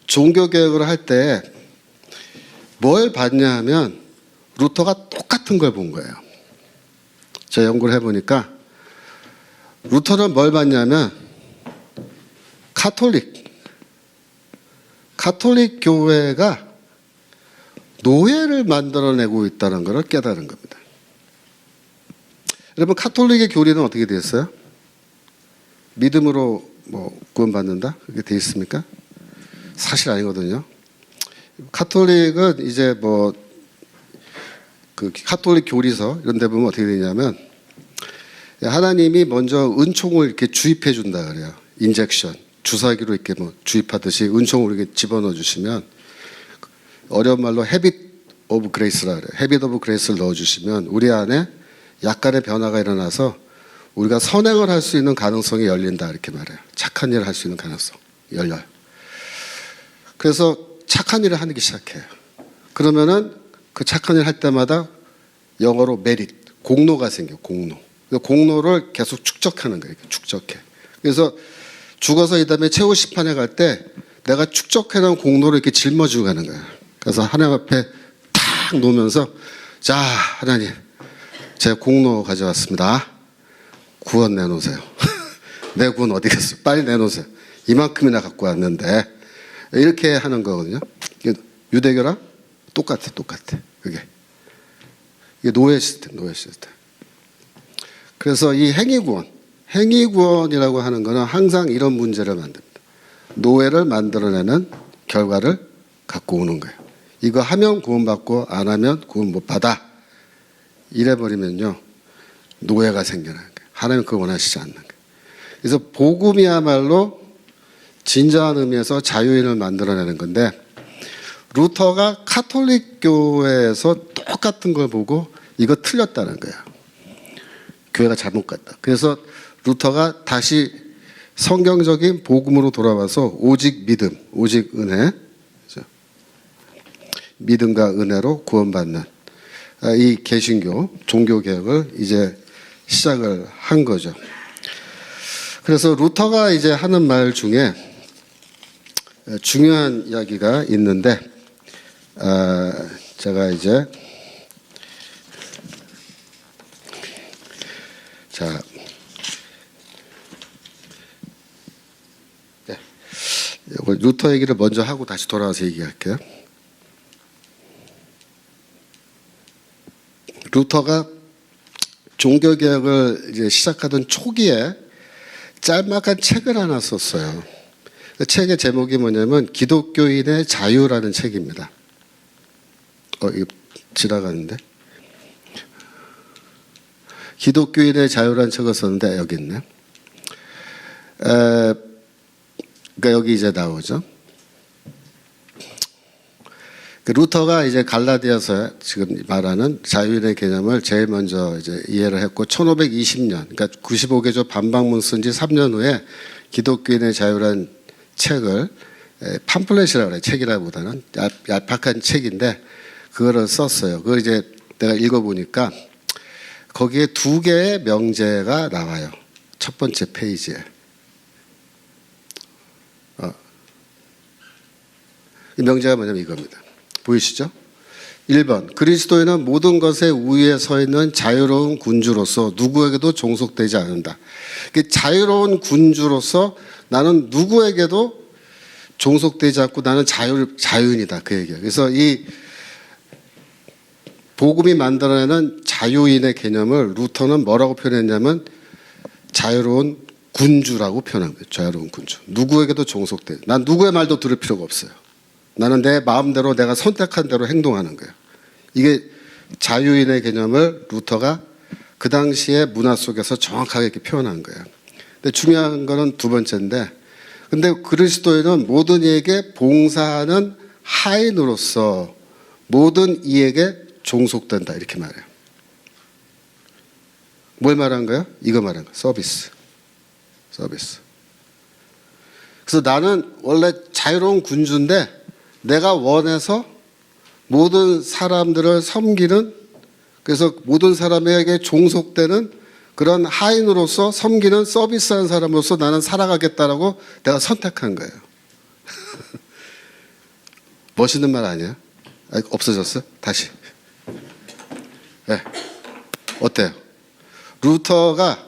종교개혁을 할 때 뭘 봤냐 하면 루터가 똑같은 걸 본 거예요. 제가 연구를 해보니까 루터는 뭘 봤냐면 카톨릭 교회가 노예를 만들어내고 있다는 것을 깨달은 겁니다. 여러분 카톨릭의 교리는 어떻게 되어 있어요? 믿음으로 뭐 구원받는다? 그렇게 되어 있습니까? 사실 아니거든요. 카톨릭은 이제 뭐 그 카톨릭 교리서 이런 데 보면 어떻게 되냐면 하나님이 먼저 은총을 이렇게 주입해 준다 그래요. 인젝션. 주사기로 이렇게 뭐 주입하듯이 은총을 이렇게 집어넣어 주시면 어려운 말로 헤빗 오브 그레이스라 그래요. 헤빗 오브 그레이스를 넣어 주시면 우리 안에 약간의 변화가 일어나서 우리가 선행을 할 수 있는 가능성이 열린다 이렇게 말해요. 착한 일을 할 수 있는 가능성 열려요. 그래서 착한 일을 하기 시작해요. 그러면은 그 착한 일을 할 때마다 영어로 메릿, 공로가 생겨요. 공로를 계속 축적하는 거예요. 축적해. 그래서 죽어서 이 다음에 최후 심판에 갈 때 내가 축적해놓은 공로를 이렇게 짊어지고 가는 거예요. 그래서 하나님 앞에 탁 놓으면서 자 하나님 제가 공로 가져왔습니다. 구원 내놓으세요. 내 구원 어디 갔어? 빨리 내놓으세요. 이만큼이나 갖고 왔는데 이렇게 하는 거거든요. 유대교랑 똑같아. 그게 이게 노예 시스템. 그래서 이 행위구원이라고 하는 거는 항상 이런 문제를 만듭니다. 노예를 만들어내는 결과를 갖고 오는 거예요. 이거 하면 구원받고 안 하면 구원 못 받아. 이래버리면요 노예가 생겨나는 거예요. 하나님 그거 원하시지 않는 거예요. 그래서 복음이야말로 진정한 의미에서 자유인을 만들어내는 건데 루터가 카톨릭 교회에서 똑같은 걸 보고 이거 틀렸다는 거야. 교회가 잘못 갔다. 그래서 루터가 다시 성경적인 복음으로 돌아와서 오직 믿음, 오직 은혜, 믿음과 은혜로 구원받는 이 개신교 종교개혁을 이제 시작을 한 거죠. 그래서 루터가 이제 하는 말 중에 중요한 이야기가 있는데 제가 이제 자 루터 얘기를 먼저 하고 다시 돌아와서 얘기할게요. 루터가 종교개혁을 이제 시작하던 초기에 짤막한 책을 하나 썼어요. 그 책의 제목이 뭐냐면 기독교인의 자유라는 책입니다. 이거 지나가는데 기독교인의 자유라는 책을 썼는데 여기 있네. 그러니까 여기 이제 나오죠. 루터가 이제 갈라디아서 지금 말하는 자유인의 개념을 제일 먼저 이제 이해를 했고 1520년 그러니까 95개조 반박문 쓴 지 3년 후에 기독교인의 자유라는 책을 팜플렛이라고 그래요. 책이라기보다는 얄팍한 책인데 그거를 썼어요. 그걸 이제 내가 읽어보니까 거기에 두 개의 명제가 나와요. 첫 번째 페이지에. 이 명제가 뭐냐면 이겁니다. 보이시죠? 1번, 그리스도인은 모든 것의 우위에 서 있는 자유로운 군주로서 누구에게도 종속되지 않는다. 자유로운 군주로서 나는 누구에게도 종속되지 않고 나는 자유인이다. 그 얘기예요. 그래서 이 복음이 만들어내는 자유인의 개념을 루터는 뭐라고 표현했냐면 자유로운 군주라고 표현한 거예요. 자유로운 군주. 누구에게도 종속돼. 난 누구의 말도 들을 필요가 없어요. 나는 내 마음대로 내가 선택한 대로 행동하는 거예요. 이게 자유인의 개념을 루터가 그 당시의 문화 속에서 정확하게 이렇게 표현한 거예요. 근데 중요한 거는 두 번째인데, 근데 그리스도인은 모든 이에게 봉사하는 하인으로서 모든 이에게 종속된다. 이렇게 말해요. 뭘 말한 거예요? 이거 말한 거예요. 서비스. 그래서 나는 원래 자유로운 군주인데 내가 원해서 모든 사람들을 섬기는, 그래서 모든 사람에게 종속되는 그런 하인으로서 섬기는 서비스하는 사람으로서 나는 살아가겠다라고 내가 선택한 거예요. 멋있는 말 아니에요? 없어졌어? 다시. 네. 어때요? 루터가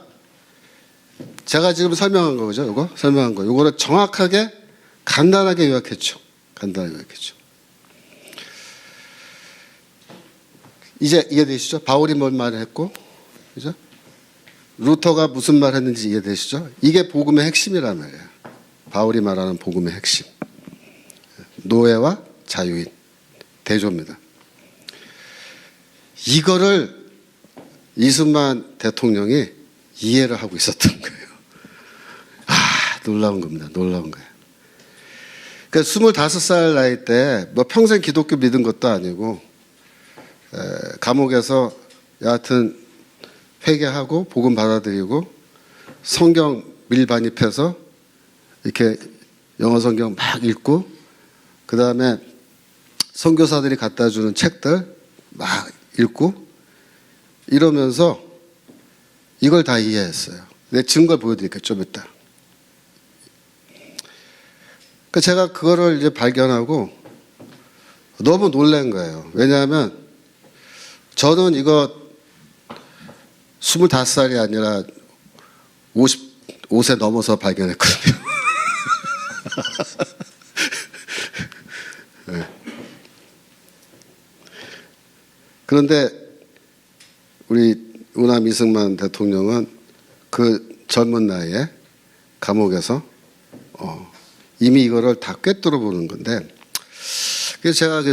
제가 지금 설명한 거죠. 이거 설명한 거. 이거를 정확하게 간단하게 요약했죠. 이제 이해되시죠? 바울이 뭔 말을 했고, 그죠? 루터가 무슨 말 했는지 이해되시죠? 이게 복음의 핵심이란 말이에요. 바울이 말하는 복음의 핵심. 노예와 자유인, 대조입니다. 이거를 이승만 대통령이 이해를 하고 있었던 거예요. 놀라운 겁니다. 놀라운 거예요. 그러니까 25살 나이 때 뭐 평생 기독교 믿은 것도 아니고 감옥에서 여하튼 회개하고 복음 받아들이고 성경 밀반입해서 이렇게 영어 성경 막 읽고 그 다음에 선교사들이 갖다 주는 책들 막 읽고 이러면서 이걸 다 이해했어요. 내 증거를 보여드릴게요. 좀 이따. 제가 그거를 이제 발견하고 너무 놀란 거예요. 왜냐하면 저는 이거 25살이 아니라 55세 넘어서 발견했거든요. 네. 그런데 우리 우남 이승만 대통령은 그 젊은 나이에 감옥에서 이미 이거를 다 꿰뚫어 보는 건데, 그래서 제가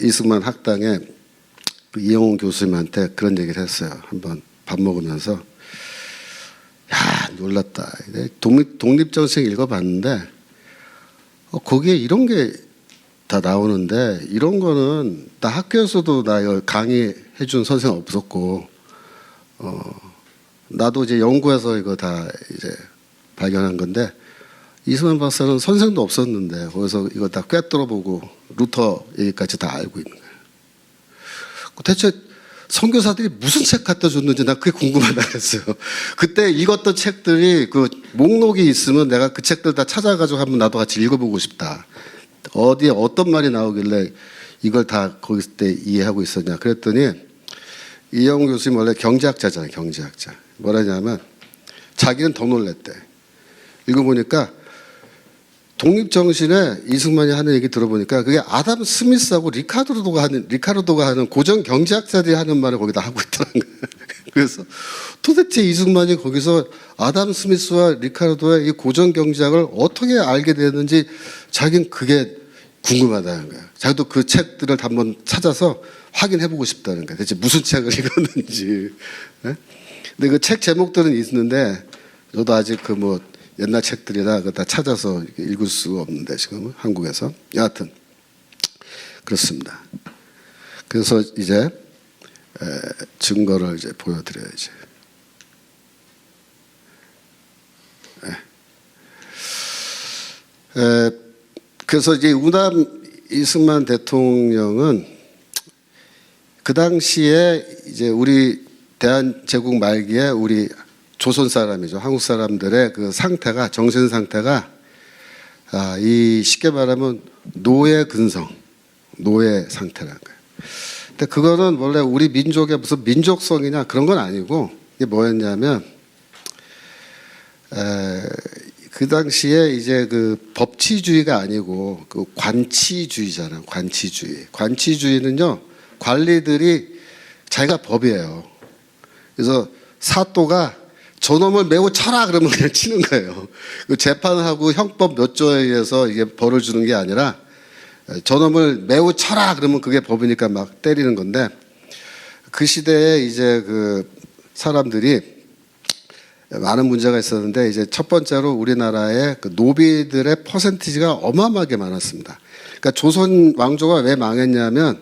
이승만 학당에 이영훈 교수님한테 그런 얘기를 했어요. 한번 밥 먹으면서, 야, 놀랐다. 독립정책 읽어봤는데, 거기에 이런 게 다 나오는데, 이런 거는 나 학교에서도 나 이거 강의해준 선생님 없었고, 나도 이제 연구해서 이거 다 이제 발견한 건데, 이승만 박사는 선생도 없었는데 거기서 이거 다 꿰뚫어 보고 루터 얘기까지 다 알고 있는 거예요. 대체 선교사들이 무슨 책 갖다 줬는지 나 그게 궁금하다 했어요. 그때 읽었던 책들이 그 목록이 있으면 내가 그 책들 다 찾아가지고 한번 나도 같이 읽어보고 싶다. 어디에 어떤 말이 나오길래 이걸 다 거기 때 이해하고 있었냐. 그랬더니 이영훈 교수님 원래 경제학자잖아요. 경제학자. 뭐라냐면 자기는 더 놀랬대. 읽어보니까 독립정신에 이승만이 하는 얘기 들어보니까 그게 아담 스미스하고 리카르도가 하는 고전 경제학자들이 하는 말을 거기다 하고 있더라는 거예요. 그래서 도대체 이승만이 거기서 아담 스미스와 리카르도의 이 고전 경제학을 어떻게 알게 됐는지 자기는 그게 궁금하다는 거예요. 자기도 그 책들을 한번 찾아서 확인해보고 싶다는 거예요. 대체 무슨 책을 읽었는지. 네? 근데 그 책 제목들은 있는데 저도 아직 옛날 책들이나 그거 다 찾아서 읽을 수가 없는데 지금 한국에서 여하튼 그렇습니다. 그래서 이제 증거를 이제 보여드려야지. 그래서 이제 우남 이승만 대통령은 그 당시에 이제 우리 대한제국 말기에 우리 조선 사람이죠. 한국 사람들의 그 상태가, 정신 상태가 이 쉽게 말하면 노예 근성, 노예 상태라는 거예요. 근데 그거는 원래 우리 민족의 무슨 민족성이냐 그런 건 아니고, 이게 뭐였냐면 그 당시에 이제 그 법치주의가 아니고 그 관치주의잖아요. 관치주의. 관치주의는요, 관리들이 자기가 법이에요. 그래서 사또가 저놈을 매우 쳐라 그러면 그냥 치는 거예요. 재판하고 형법 몇 조에 의해서 이게 벌을 주는 게 아니라 저놈을 매우 쳐라 그러면 그게 법이니까 막 때리는 건데, 그 시대에 이제 그 사람들이 많은 문제가 있었는데, 이제 첫 번째로 우리나라의 그 노비들의 퍼센티지가 어마어마하게 많았습니다. 그러니까 조선 왕조가 왜 망했냐면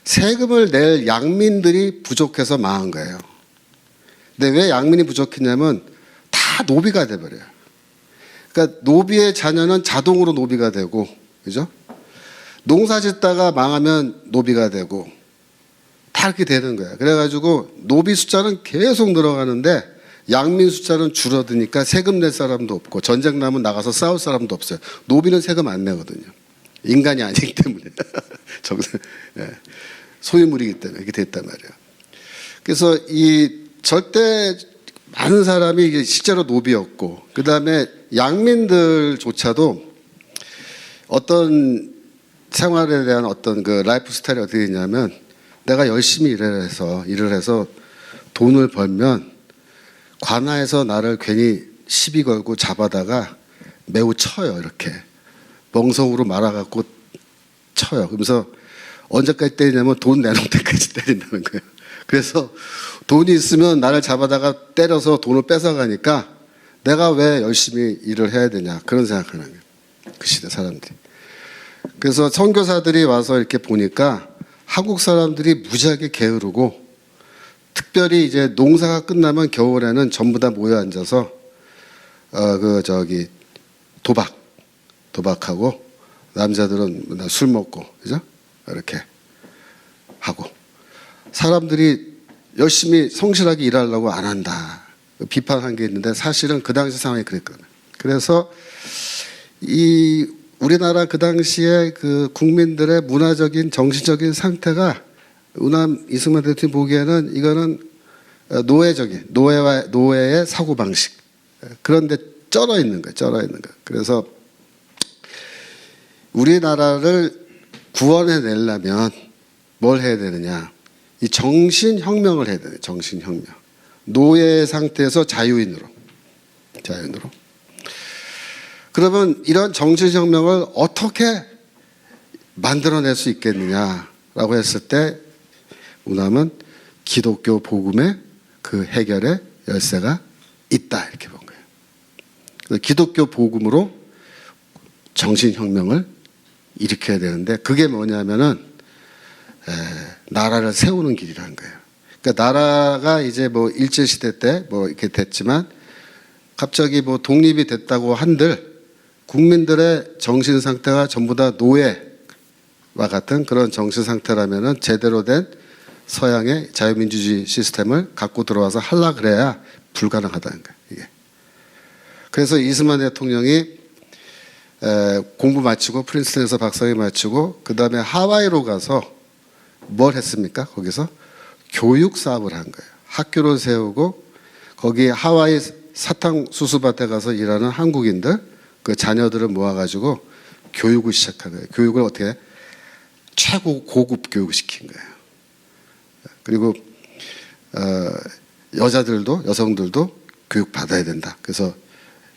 세금을 낼 양민들이 부족해서 망한 거예요. 근데 왜 양민이 부족했냐면 다 노비가 돼버려요. 그러니까 노비의 자녀는 자동으로 노비가 되고, 그죠? 농사 짓다가 망하면 노비가 되고, 다 이렇게 되는 거예요. 그래가지고 노비 숫자는 계속 늘어가는데 양민 숫자는 줄어드니까 세금 낼 사람도 없고, 전쟁 나면 나가서 싸울 사람도 없어요. 노비는 세금 안 내거든요. 인간이 아니기 때문에. 소유물이기 때문에 이렇게 됐단 말이에요. 그래서 이 절대 많은 사람이 실제로 노비였고, 그 다음에 양민들조차도 어떤 생활에 대한 어떤 그 라이프 스타일이 어떻게 되냐면, 내가 열심히 일을 해서 돈을 벌면 관아에서 나를 괜히 시비 걸고 잡아다가 매우 쳐요. 이렇게 멍석으로 말아갖고 쳐요. 그러면서 언제까지 때리냐면 돈 내놓을 때까지 때린다는 거예요. 그래서 돈이 있으면 나를 잡아다가 때려서 돈을 뺏어가니까 내가 왜 열심히 일을 해야 되냐, 그런 생각하는 거예요. 그 시대 사람들이. 그래서 선교사들이 와서 이렇게 보니까 한국 사람들이 무지하게 게으르고, 특별히 이제 농사가 끝나면 겨울에는 전부 다 모여 앉아서 도박하고, 남자들은 맨날 술 먹고, 그죠? 이렇게 하고, 사람들이 열심히 성실하게 일하려고 안 한다, 비판한 게 있는데, 사실은 그 당시 상황이 그랬거든요. 그래서 이 우리나라 그 당시에 그 국민들의 문화적인 정신적인 상태가, 우남 이승만 대통령이 보기에는 이거는 노예의 사고 방식, 그런데 쩔어 있는 거예요. 그래서 우리나라를 구원해 내려면 뭘 해야 되느냐? 이 정신혁명을 해야 돼요. 정신혁명. 노예 상태에서 자유인으로. 그러면 이런 정신혁명을 어떻게 만들어낼 수 있겠느냐라고 했을 때, 우남은 기독교 복음의 그 해결의 열쇠가 있다, 이렇게 본 거예요. 그래서 기독교 복음으로 정신혁명을 일으켜야 되는데, 그게 뭐냐면은 나라를 세우는 길이라는 거예요. 그러니까 나라가 이제 뭐 일제시대 때 뭐 이렇게 됐지만, 갑자기 뭐 독립이 됐다고 한들 국민들의 정신 상태가 전부 다 노예와 같은 그런 정신 상태라면은 제대로 된 서양의 자유민주주의 시스템을 갖고 들어와서 하려 그래야 불가능하다는 거예요, 이게. 그래서 이승만 대통령이 공부 마치고 프린스턴에서 박사학위 마치고 그 다음에 하와이로 가서 뭘 했습니까? 거기서 교육 사업을 한 거예요. 학교를 세우고 거기 하와이 사탕수수밭에 가서 일하는 한국인들, 그 자녀들을 모아가지고 교육을 시작한 거예요. 교육을 어떻게 최고 고급 교육을 시킨 거예요. 그리고 여성들도 교육 받아야 된다. 그래서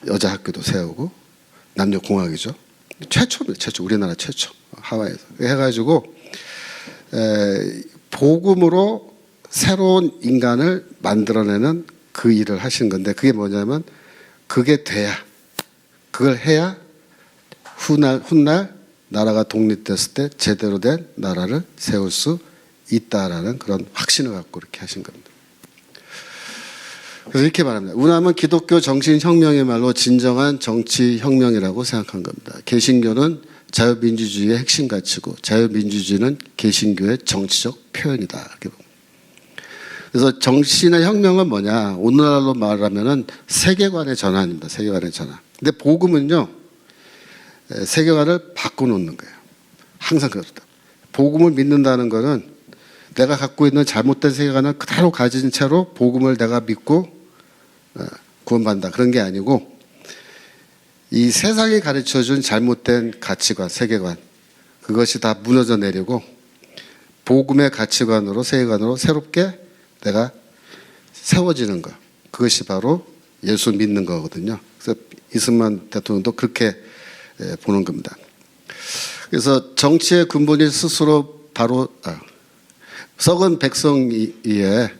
여자 학교도 세우고, 남녀 공학이죠. 최초, 우리나라 최초, 하와이에서 해가지고 복음으로 새로운 인간을 만들어내는 그 일을 하신 건데, 그게 뭐냐면, 그게 돼야, 그걸 해야 훗날 나라가 독립됐을 때 제대로 된 나라를 세울 수 있다라는 그런 확신을 갖고 이렇게 하신 겁니다. 그래서 이렇게 말합니다. 우남은 기독교 정신혁명이야말로 진정한 정치혁명이라고 생각한 겁니다. 개신교는 자유민주주의의 핵심 가치고 자유민주주의는 개신교의 정치적 표현이다. 이렇게 봅니다. 그래서 정신의 혁명은 뭐냐? 오늘날로 말하면은 세계관의 전환입니다. 세계관의 전환. 근데 복음은요, 세계관을 바꿔놓는 거예요. 항상 그렇다. 복음을 믿는다는 거는 내가 갖고 있는 잘못된 세계관을 그대로 가진 채로 복음을 내가 믿고 구원받는다. 그런 게 아니고 이 세상이 가르쳐준 잘못된 가치관, 세계관 그것이 다 무너져 내리고 복음의 가치관으로 세계관으로 새롭게 내가 세워지는 것. 그것이 바로 예수 믿는 거거든요. 그래서 이승만 대통령도 그렇게 보는 겁니다. 그래서 정치의 근본이 스스로 바로 썩은 백성 위에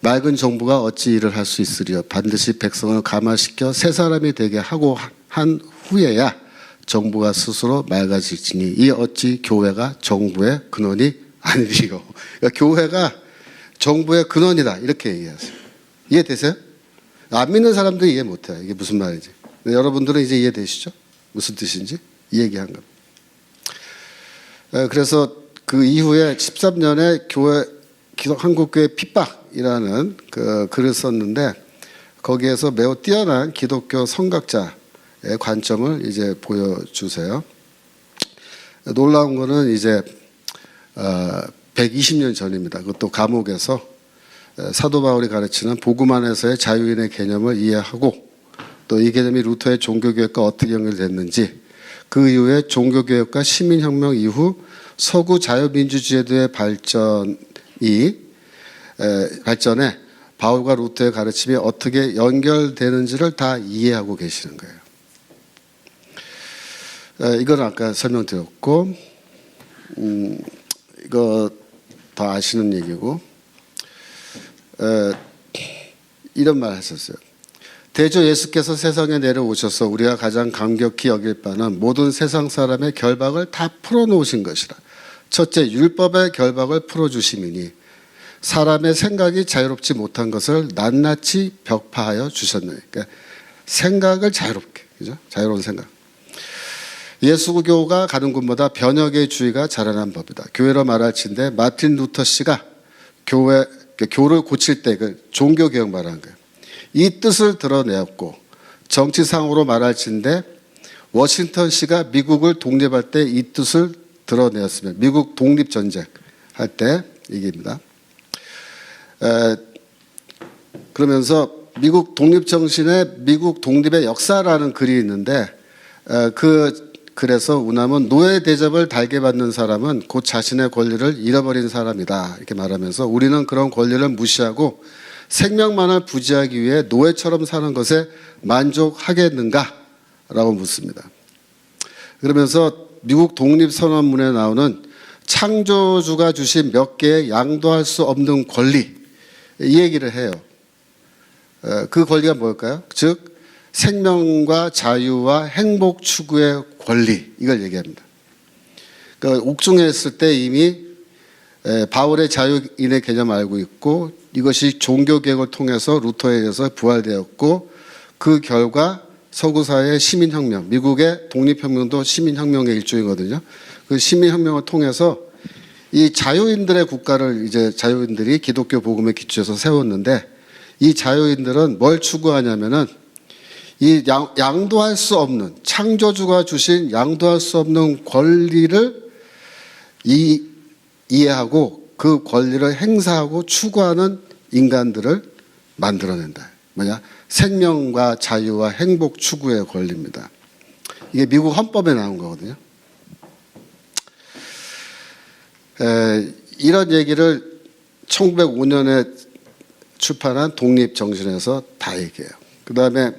맑은 정부가 어찌 일을 할 수 있으리요. 반드시 백성을 감화시켜 새 사람이 되게 하고 한 후에야 정부가 스스로 맑아질지니 이 어찌 교회가 정부의 근원이 아니리요. 그러니까 교회가 정부의 근원이다. 이렇게 얘기하세요. 이해되세요? 안 믿는 사람들이 이해 못해요. 이게 무슨 말인지. 여러분들은 이제 이해되시죠? 무슨 뜻인지? 이 얘기한 겁니다. 그래서 그 이후에 13년에 교회, 한국교회 핍박이라는 그 글을 썼는데 거기에서 매우 뛰어난 기독교 성각자의 관점을 이제 보여주세요. 놀라운 거는 이제 120년 전입니다. 그것도 감옥에서 사도 바울이 가르치는 복음 안에서의 자유인의 개념을 이해하고 또 이 개념이 루터의 종교개혁과 어떻게 연결됐는지 그 이후에 종교개혁과 시민혁명 이후 서구 자유민주주의의 발전에 바울과 루터의 가르침이 어떻게 연결되는지를 다 이해하고 계시는 거예요. 이건 아까 설명드렸고 이거 다 아시는 얘기고 이런 말 하셨어요. 대주 예수께서 세상에 내려오셔서 우리가 가장 감격히 여길 바는 모든 세상 사람의 결박을 다 풀어놓으신 것이라. 첫째, 율법의 결박을 풀어주심이니 사람의 생각이 자유롭지 못한 것을 낱낱이 벽파하여 주셨느니. 그러니까 생각을 자유롭게, 그죠? 자유로운 생각. 예수교가 가는 곳마다 변혁의 주의가 자라난 법이다. 교회로 말할진대 마틴 루터 씨가 교를 고칠 때 그 종교개혁 말하는 거예요. 이 뜻을 드러내었고 정치상으로 말할진대 워싱턴 씨가 미국을 독립할 때 이 뜻을 드러내었으면 미국 독립전쟁 할 때 얘기입니다. 그러면서 미국 독립정신의 미국 독립의 역사라는 글이 있는데 그래서 우남은 노예 대접을 달게 받는 사람은 곧 자신의 권리를 잃어버린 사람이다 이렇게 말하면서 우리는 그런 권리를 무시하고 생명만을 부지하기 위해 노예처럼 사는 것에 만족하겠는가? 라고 묻습니다. 그러면서 미국 독립선언문에 나오는 창조주가 주신 몇 개의 양도할 수 없는 권리 이 얘기를 해요. 그 권리가 뭘까요? 즉 생명과 자유와 행복 추구의 권리 이걸 얘기합니다. 그러니까 옥중에 있을 때 이미 바울의 자유인의 개념 알고 있고 이것이 종교개혁을 통해서 루터에 의해서 부활되었고 그 결과 서구사회의 시민혁명, 미국의 독립혁명도 시민혁명의 일종이거든요. 그 시민혁명을 통해서 이 자유인들의 국가를 이제 자유인들이 기독교 복음에 기초해서 세웠는데 이 자유인들은 뭘 추구하냐면은 이 양도할 수 없는 창조주가 주신 양도할 수 없는 권리를 이해하고 그 권리를 행사하고 추구하는 인간들을 만들어낸다. 뭐냐? 생명과 자유와 행복 추구의 권리입니다. 이게 미국 헌법에 나온 거거든요. 이런 얘기를 1905년에 출판한 독립정신에서 다 얘기해요. 그 다음에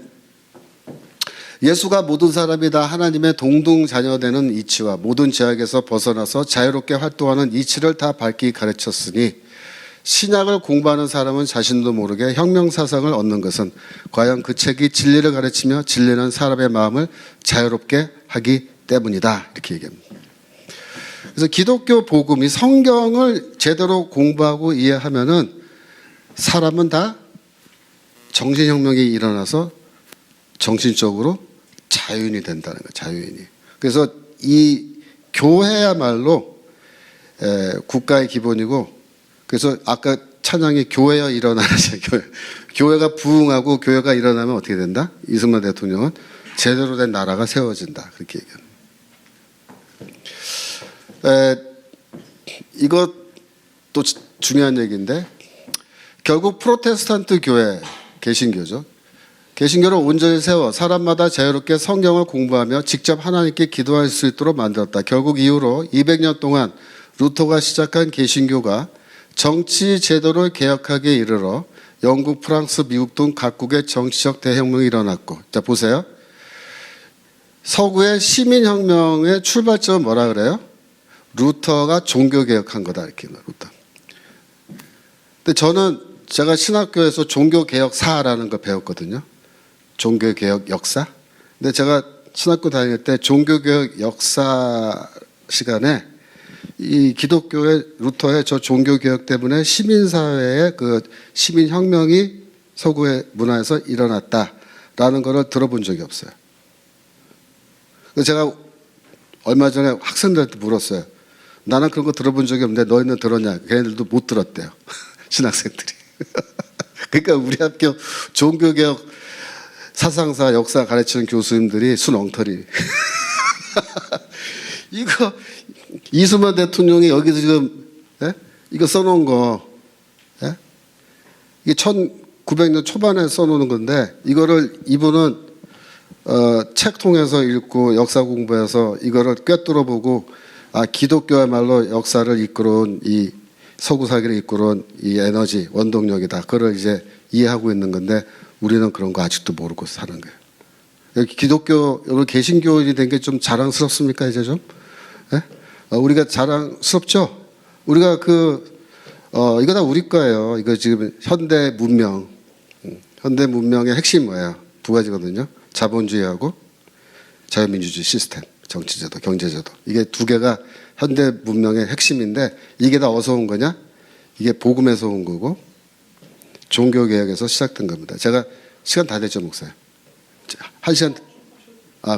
예수가 모든 사람이 다 하나님의 동등 자녀되는 이치와 모든 제약에서 벗어나서 자유롭게 활동하는 이치를 다 밝히 가르쳤으니 신약을 공부하는 사람은 자신도 모르게 혁명사상을 얻는 것은 과연 그 책이 진리를 가르치며 진리는 사람의 마음을 자유롭게 하기 때문이다. 이렇게 얘기합니다. 그래서 기독교 복음이 성경을 제대로 공부하고 이해하면은 사람은 다 정신혁명이 일어나서 정신적으로 자유인이 된다는 거예요. 자유인이. 그래서 이 교회야말로 국가의 기본이고, 그래서 아까 찬양이 교회여 일어나라죠. 교회가 부흥하고 교회가 일어나면 어떻게 된다? 이승만 대통령은 제대로 된 나라가 세워진다. 그렇게 얘기합니다. 이것도 중요한 얘기인데, 결국 프로테스탄트 교회, 개신교죠. 개신교를 온전히 세워 사람마다 자유롭게 성경을 공부하며 직접 하나님께 기도할 수 있도록 만들었다. 결국 이후로 200년 동안 루터가 시작한 개신교가 정치 제도를 개혁하기에 이르러 영국, 프랑스, 미국 등 각국의 정치적 대혁명이 일어났고, 자 보세요. 서구의 시민혁명의 출발점은 뭐라 그래요? 루터가 종교개혁한 거다 이렇게 루터. 근데 저는 제가 신학교에서 종교개혁사라는 걸 배웠거든요. 종교개혁 역사. 근데 제가 신학교 다닐 때 종교개혁 역사 시간에 이 기독교의 루터의 저 종교개혁 때문에 시민사회의 그 시민혁명이 서구의 문화에서 일어났다라는 것을 들어본 적이 없어요. 그래서 제가 얼마 전에 학생들한테 물었어요. 나는 그런 거 들어본 적이 없는데 너희는 들었냐? 걔네들도 못 들었대요. 신학생들이. 그러니까 우리 학교 종교개혁 사상사 역사 가르치는 교수님들이 순 엉터리. 이거 이승만 대통령이 여기서 지금 이거 써놓은 거 이게 1900년 초반에 써놓은 건데 이거를 이분은 책 통해서 읽고 역사 공부해서 이거를 꿰뚫어 보고 기독교야말로 역사를 이끌어온 이 서구 사기를 이끌어온 이 에너지 원동력이다. 그걸 이제 이해하고 있는 건데 우리는 그런 거 아직도 모르고 사는 거예요. 여기 기독교, 여기 개신교인이 된 게 좀 자랑스럽습니까 이제 좀? 우리가 자랑스럽죠? 우리가 이거 다 우리 거예요. 이거 지금 현대 문명, 현대 문명의 핵심이 뭐예요? 두 가지거든요. 자본주의하고 자유민주주의 시스템, 정치제도, 경제제도. 이게 두 개가 현대 문명의 핵심인데 이게 다 어디서 온 거냐? 이게 복음에서 온 거고 종교개혁에서 시작된 겁니다. 제가 시간 다 됐죠, 목사님? 1시간.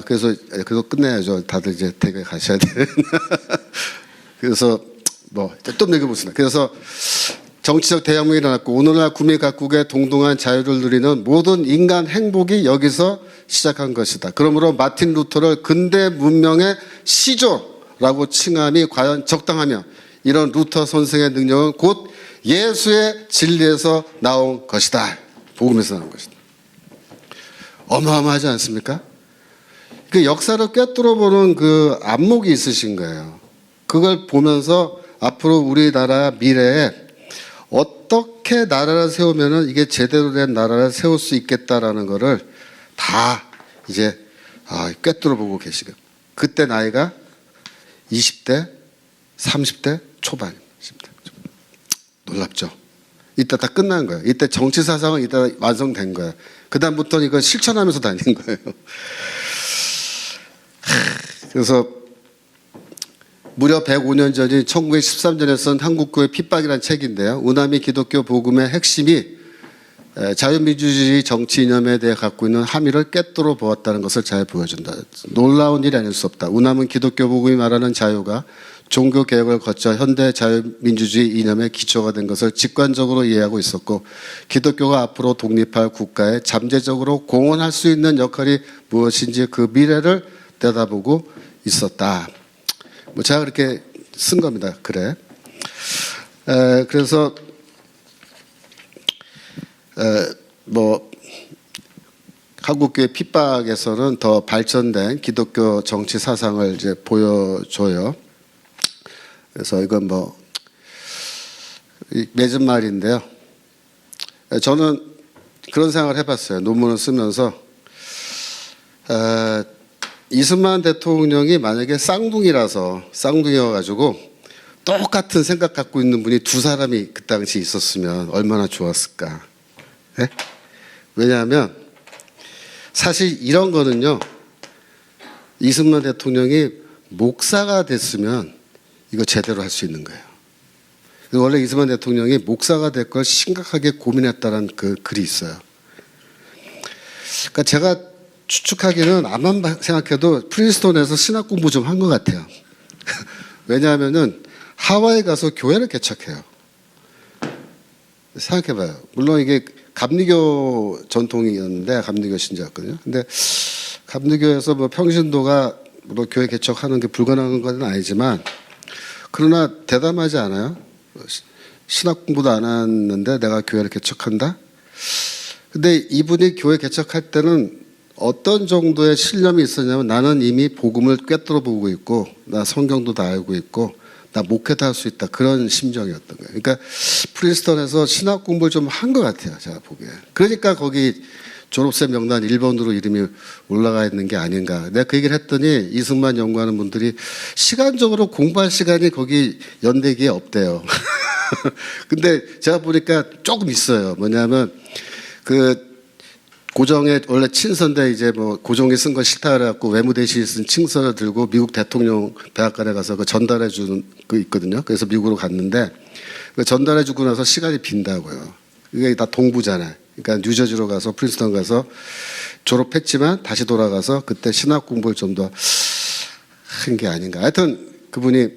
그래서 끝내야죠. 다들 이제 댁에 가셔야 되는. 그래서 좀 읽어보겠습니다. 그래서 정치적 대혁명이 일어났고 오늘날 구미 각국의 동등한 자유를 누리는 모든 인간 행복이 여기서 시작한 것이다. 그러므로 마틴 루터를 근대 문명의 시조라고 칭함이 과연 적당하며 이런 루터 선생의 능력은 곧 예수의 진리에서 나온 것이다. 복음에서 나온 것이다. 어마어마하지 않습니까? 그 역사를 꿰뚫어 보는 그 안목이 있으신 거예요. 그걸 보면서 앞으로 우리나라 미래에 어떻게 나라를 세우면은 이게 제대로 된 나라를 세울 수 있겠다라는 거를 다 이제 꿰뚫어 보고 계시고 그때 나이가 20대, 30대 초반입니다. 놀랍죠? 이때 다 끝난 거예요. 이때 정치 사상은 이때 완성된 거예요. 그 다음부터는 이거 실천하면서 다닌 거예요. 그래서 무려 105년 전인 1913년에 쓴 한국교회 핍박이라는 책인데요. 우나미 기독교 복음의 핵심이 자유민주주의 정치 이념에 대해 갖고 있는 함의를 꿰뚫어 보았다는 것을 잘 보여준다. 놀라운 일이 아닐 수 없다. 우남은 기독교 복음이 말하는 자유가 종교개혁을 거쳐 현대 자유민주주의 이념의 기초가 된 것을 직관적으로 이해하고 있었고 기독교가 앞으로 독립할 국가에 잠재적으로 공헌할 수 있는 역할이 무엇인지 그 미래를 내다보고 있었다. 제가 그렇게 쓴 겁니다. 그래. 그래서 한국교회 핍박에서는 더 발전된 기독교 정치 사상을 이제 보여줘요. 그래서 이건 맺은 말인데요. 저는 그런 생각을 해봤어요. 논문을 쓰면서 이승만 대통령이 만약에 쌍둥이여가지고 똑같은 생각 갖고 있는 분이 두 사람이 그 당시 있었으면 얼마나 좋았을까. 네? 왜냐하면 사실 이런 거는요. 이승만 대통령이 목사가 됐으면 이거 제대로 할 수 있는 거예요. 원래 이승만 대통령이 목사가 될 걸 심각하게 고민했다는 그 글이 있어요. 그러니까 제가 추측하기는 암만 생각해도 프린스턴에서 신학 공부 좀 한 것 같아요. 왜냐하면은 하와이 가서 교회를 개척해요. 생각해봐요. 물론 이게 감리교 전통이었는데 감리교 신자였거든요. 근데 감리교에서 뭐 평신도가 뭐 교회 개척하는 게 불가능한 건 아니지만 그러나 대담하지 않아요? 신학 공부도 안 했는데 내가 교회를 개척한다? 근데 이분이 교회 개척할 때는 어떤 정도의 신념이 있었냐면 나는 이미 복음을 꿰뚫어 보고 있고 나 성경도 다 알고 있고 나 목회도 할 수 있다. 그런 심정이었던 거예요. 그러니까 프린스턴에서 신학 공부를 좀 한 것 같아요. 제가 보기에. 그러니까 거기 졸업생 명단 1번으로 이름이 올라가 있는 게 아닌가. 내가 그 얘기를 했더니 이승만 연구하는 분들이 시간적으로 공부할 시간이 거기 연대기에 없대요. 근데 제가 보니까 조금 있어요. 뭐냐면 그 고정에 원래 친서인데 이제 뭐 고종이 쓴 거 싫다 그래갖고 외무대신이 쓴 친서를 들고 미국 대통령 백악관에 가서 그 전달해 주는 거 있거든요. 그래서 미국으로 갔는데 그 전달해 주고 나서 시간이 빈다고요. 이게 다 동부잖아요. 그러니까 뉴저지로 가서 프린스턴 가서 졸업했지만 다시 돌아가서 그때 신학 공부를 좀 더 한 게 아닌가. 하여튼 그분이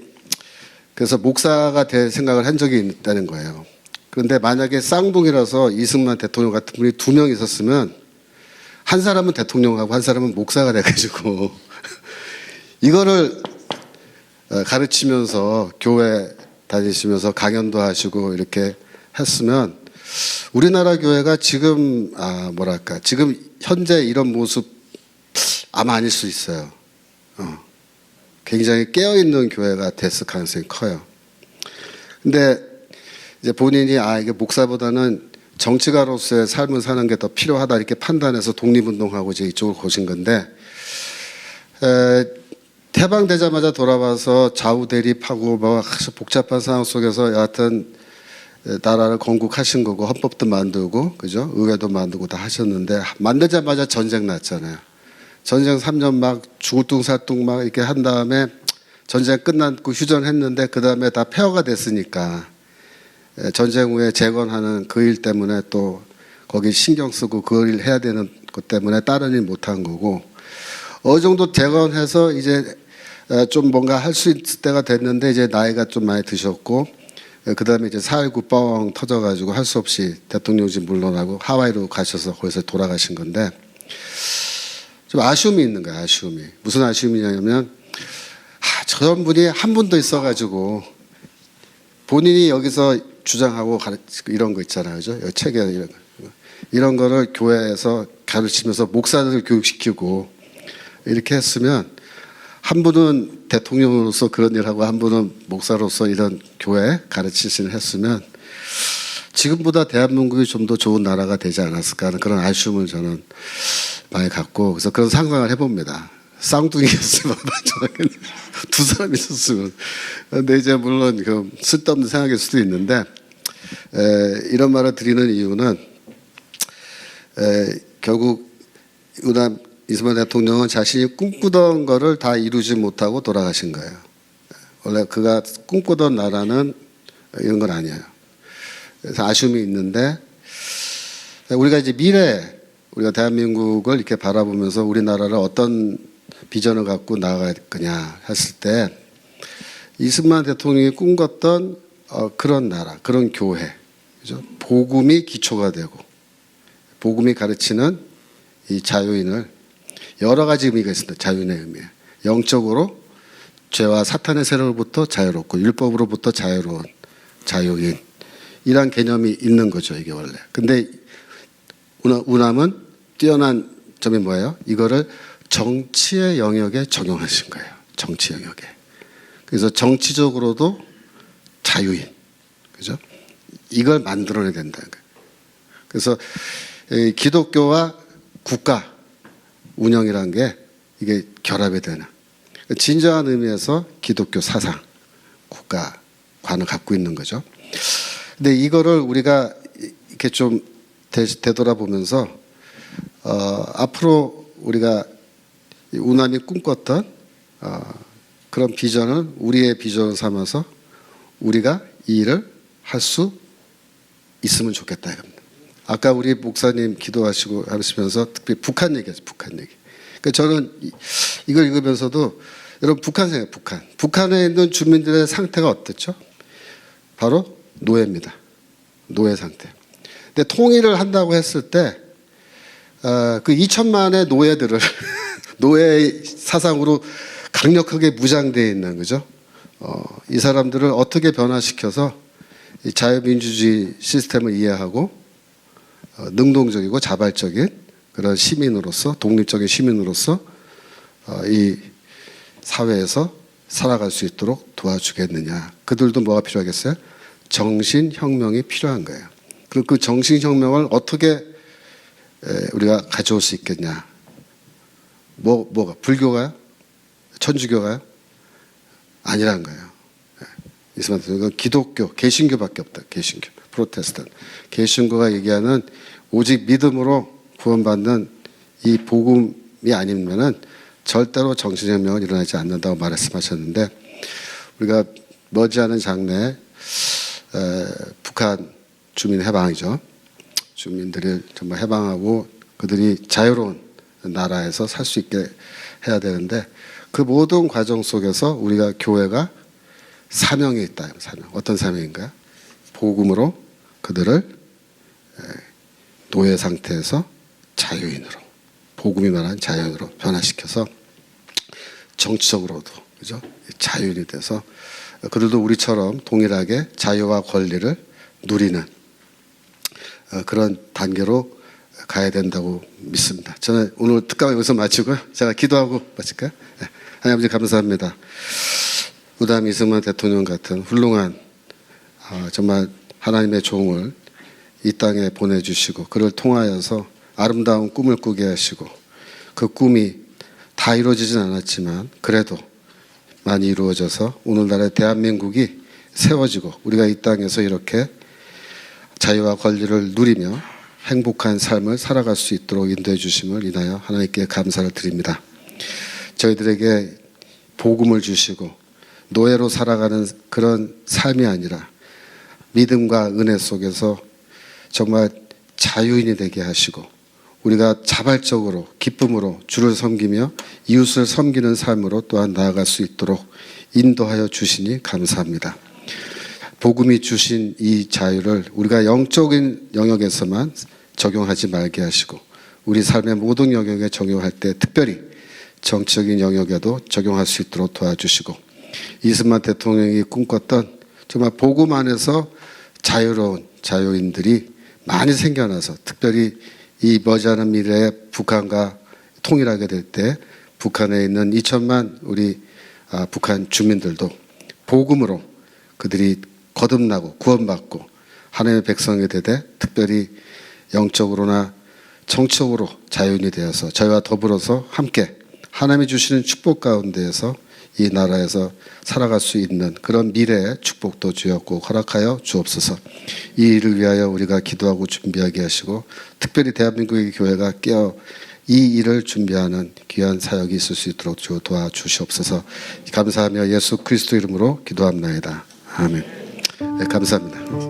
그래서 목사가 될 생각을 한 적이 있다는 거예요. 그런데 만약에 쌍둥이라서 이승만 대통령 같은 분이 2명 있었으면 한 사람은 대통령하고 한 사람은 목사가 돼가지고 이거를 가르치면서 교회 다니시면서 강연도 하시고 이렇게 했으면 우리나라 교회가 지금 뭐랄까 지금 현재 이런 모습 아마 아닐 수 있어요. 굉장히 깨어있는 교회가 됐을 가능성이 커요. 근데 이제 본인이 이게 목사보다는 정치가로서의 삶을 사는 게 더 필요하다 이렇게 판단해서 독립운동하고 이제 이쪽으로 오신 건데 해방되자마자 돌아와서 좌우대립하고 뭐 아주 복잡한 상황 속에서 여하튼 나라를 건국하신 거고 헌법도 만들고 그죠 의회도 만들고 다 하셨는데 만들자마자 전쟁 났잖아요. 전쟁 3년 막 죽을 둥살둥 막 이렇게 한 다음에 전쟁 끝났고 휴전했는데 그 다음에 다 폐허가 됐으니까. 전쟁 후에 재건하는 그 일 때문에 또 거기 신경 쓰고 그 일 해야 되는 것 때문에 다른 일 못한 거고 어느 정도 재건해서 이제 좀 뭔가 할 수 있을 때가 됐는데 이제 나이가 좀 많이 드셨고 그 다음에 이제 4.19 뻥 터져가지고 할 수 없이 대통령직 물러나고 하와이로 가셔서 거기서 돌아가신 건데 좀 아쉬움이 있는 거예요. 아쉬움이 무슨 아쉬움이냐면 저런 분이 한 분 더 있어가지고 본인이 여기서 주장하고 이런 거 있잖아요. 그죠? 책에 이런 거를 교회에서 가르치면서 목사들을 교육시키고 이렇게 했으면 한 분은 대통령으로서 그런 일을 하고 한 분은 목사로서 이런 교회 가르치시는 했으면 지금보다 대한민국이 좀 더 좋은 나라가 되지 않았을까 하는 그런 아쉬움을 저는 많이 갖고 그래서 그런 상상을 해봅니다. 쌍둥이였으면 두 사람이 있었으면. 근데 이제 물론 그 쓸데없는 생각일 수도 있는데 이런 말을 드리는 이유는 결국 이승만 대통령은 자신이 꿈꾸던 거를 다 이루지 못하고 돌아가신 거예요. 원래 그가 꿈꾸던 나라는 이런 건 아니에요. 그래서 아쉬움이 있는데 우리가 이제 우리가 대한민국을 이렇게 바라보면서 우리나라를 어떤 비전을 갖고 나아갈 거냐 했을 때 이승만 대통령이 꿈꿨던 그런 나라, 그런 교회, 그죠? 복음이 기초가 되고 복음이 가르치는 이 자유인을 여러 가지 의미가 있습니다. 자유인의 의미. 영적으로 죄와 사탄의 세력으로부터 자유롭고 율법으로부터 자유로운 자유인 이란 개념이 있는 거죠. 이게 원래. 근데 우남은 뛰어난 점이 뭐예요? 이거를 정치의 영역에 적용하신 거예요. 정치 영역에. 그래서 정치적으로도 자유인. 그죠? 이걸 만들어내야 된다는 거예요. 그래서 기독교와 국가 운영이라는 게 이게 결합이 되는 진정한 의미에서 기독교 사상, 국가관을 갖고 있는 거죠. 근데 이거를 우리가 이렇게 좀 되돌아보면서 앞으로 우리가 우남이 꿈꿨던 그런 비전을 우리의 비전을 삼아서 우리가 이 일을 할 수 있으면 좋겠다 이겁니다. 아까 우리 목사님 기도하시고 하시면서 특별히 북한 얘기하죠. 북한 얘기. 그러니까 저는 이걸 읽으면서도 여러분 북한 생각해요. 북한에 있는 주민들의 상태가 어땠죠? 바로 노예입니다. 노예 상태. 근데 통일을 한다고 했을 때 그 2천만의 노예들을 노예 사상으로 강력하게 무장되어 있는 거죠. 이 사람들을 어떻게 변화시켜서 이 자유민주주의 시스템을 이해하고 능동적이고 자발적인 그런 시민으로서 독립적인 시민으로서 이 사회에서 살아갈 수 있도록 도와주겠느냐. 그들도 뭐가 필요하겠어요? 정신혁명이 필요한 거예요. 그리고 그 정신혁명을 어떻게 우리가 가져올 수 있겠냐. 뭐가? 불교가요? 천주교가요? 아니란 거예요. 이건 기독교, 개신교밖에 없다. 개신교, 프로테스탄트. 개신교가 얘기하는 오직 믿음으로 구원받는 이 복음이 아니면은 절대로 정신혁명은 일어나지 않는다고 말씀하셨는데 우리가 머지않은 장래에 북한 주민 해방이죠. 주민들을 정말 해방하고 그들이 자유로운 나라에서 살 수 있게 해야 되는데 그 모든 과정 속에서 우리가 교회가 사명이 있다. 사명. 어떤 사명인가요? 복음으로 그들을 노예 상태에서 자유인으로 복음이 말하는 자유인으로 변화시켜서 정치적으로도 그죠? 자유인이 돼서 그들도 우리처럼 동일하게 자유와 권리를 누리는 그런 단계로 가야 된다고 믿습니다. 저는 오늘 특강 여기서 마치고요. 제가 기도하고 마칠까요? 네. 하나님 아버지 감사합니다. 우담 이승만 대통령 같은 훌륭한 정말 하나님의 종을 이 땅에 보내주시고 그를 통하여서 아름다운 꿈을 꾸게 하시고 그 꿈이 다 이루어지진 않았지만 그래도 많이 이루어져서 오늘날의 대한민국이 세워지고 우리가 이 땅에서 이렇게 자유와 권리를 누리며 행복한 삶을 살아갈 수 있도록 인도해 주심을 인하여 하나님께 감사를 드립니다. 저희들에게 복음을 주시고 노예로 살아가는 그런 삶이 아니라 믿음과 은혜 속에서 정말 자유인이 되게 하시고 우리가 자발적으로 기쁨으로 주를 섬기며 이웃을 섬기는 삶으로 또한 나아갈 수 있도록 인도하여 주시니 감사합니다. 복음이 주신 이 자유를 우리가 영적인 영역에서만 적용하지 말게 하시고 우리 삶의 모든 영역에 적용할 때 특별히 정치적인 영역에도 적용할 수 있도록 도와주시고 이승만 대통령이 꿈꿨던 정말 복음 안에서 자유로운 자유인들이 많이 생겨나서 특별히 이 머지않은 미래에 북한과 통일하게 될 때 북한에 있는 2천만 우리 북한 주민들도 복음으로 그들이 거듭나고 구원받고 하나님의 백성이 되되 특별히 영적으로나 정치적으로 자유인이 되어서 저희와 더불어서 함께 하나님이 주시는 축복 가운데에서 이 나라에서 살아갈 수 있는 그런 미래의 축복도 주였고 허락하여 주옵소서. 이 일을 위하여 우리가 기도하고 준비하게 하시고 특별히 대한민국의 교회가 깨어 이 일을 준비하는 귀한 사역이 있을 수 있도록 주 도와주시옵소서. 감사하며 예수 그리스도 이름으로 기도합나이다. 아멘. 네, 감사합니다.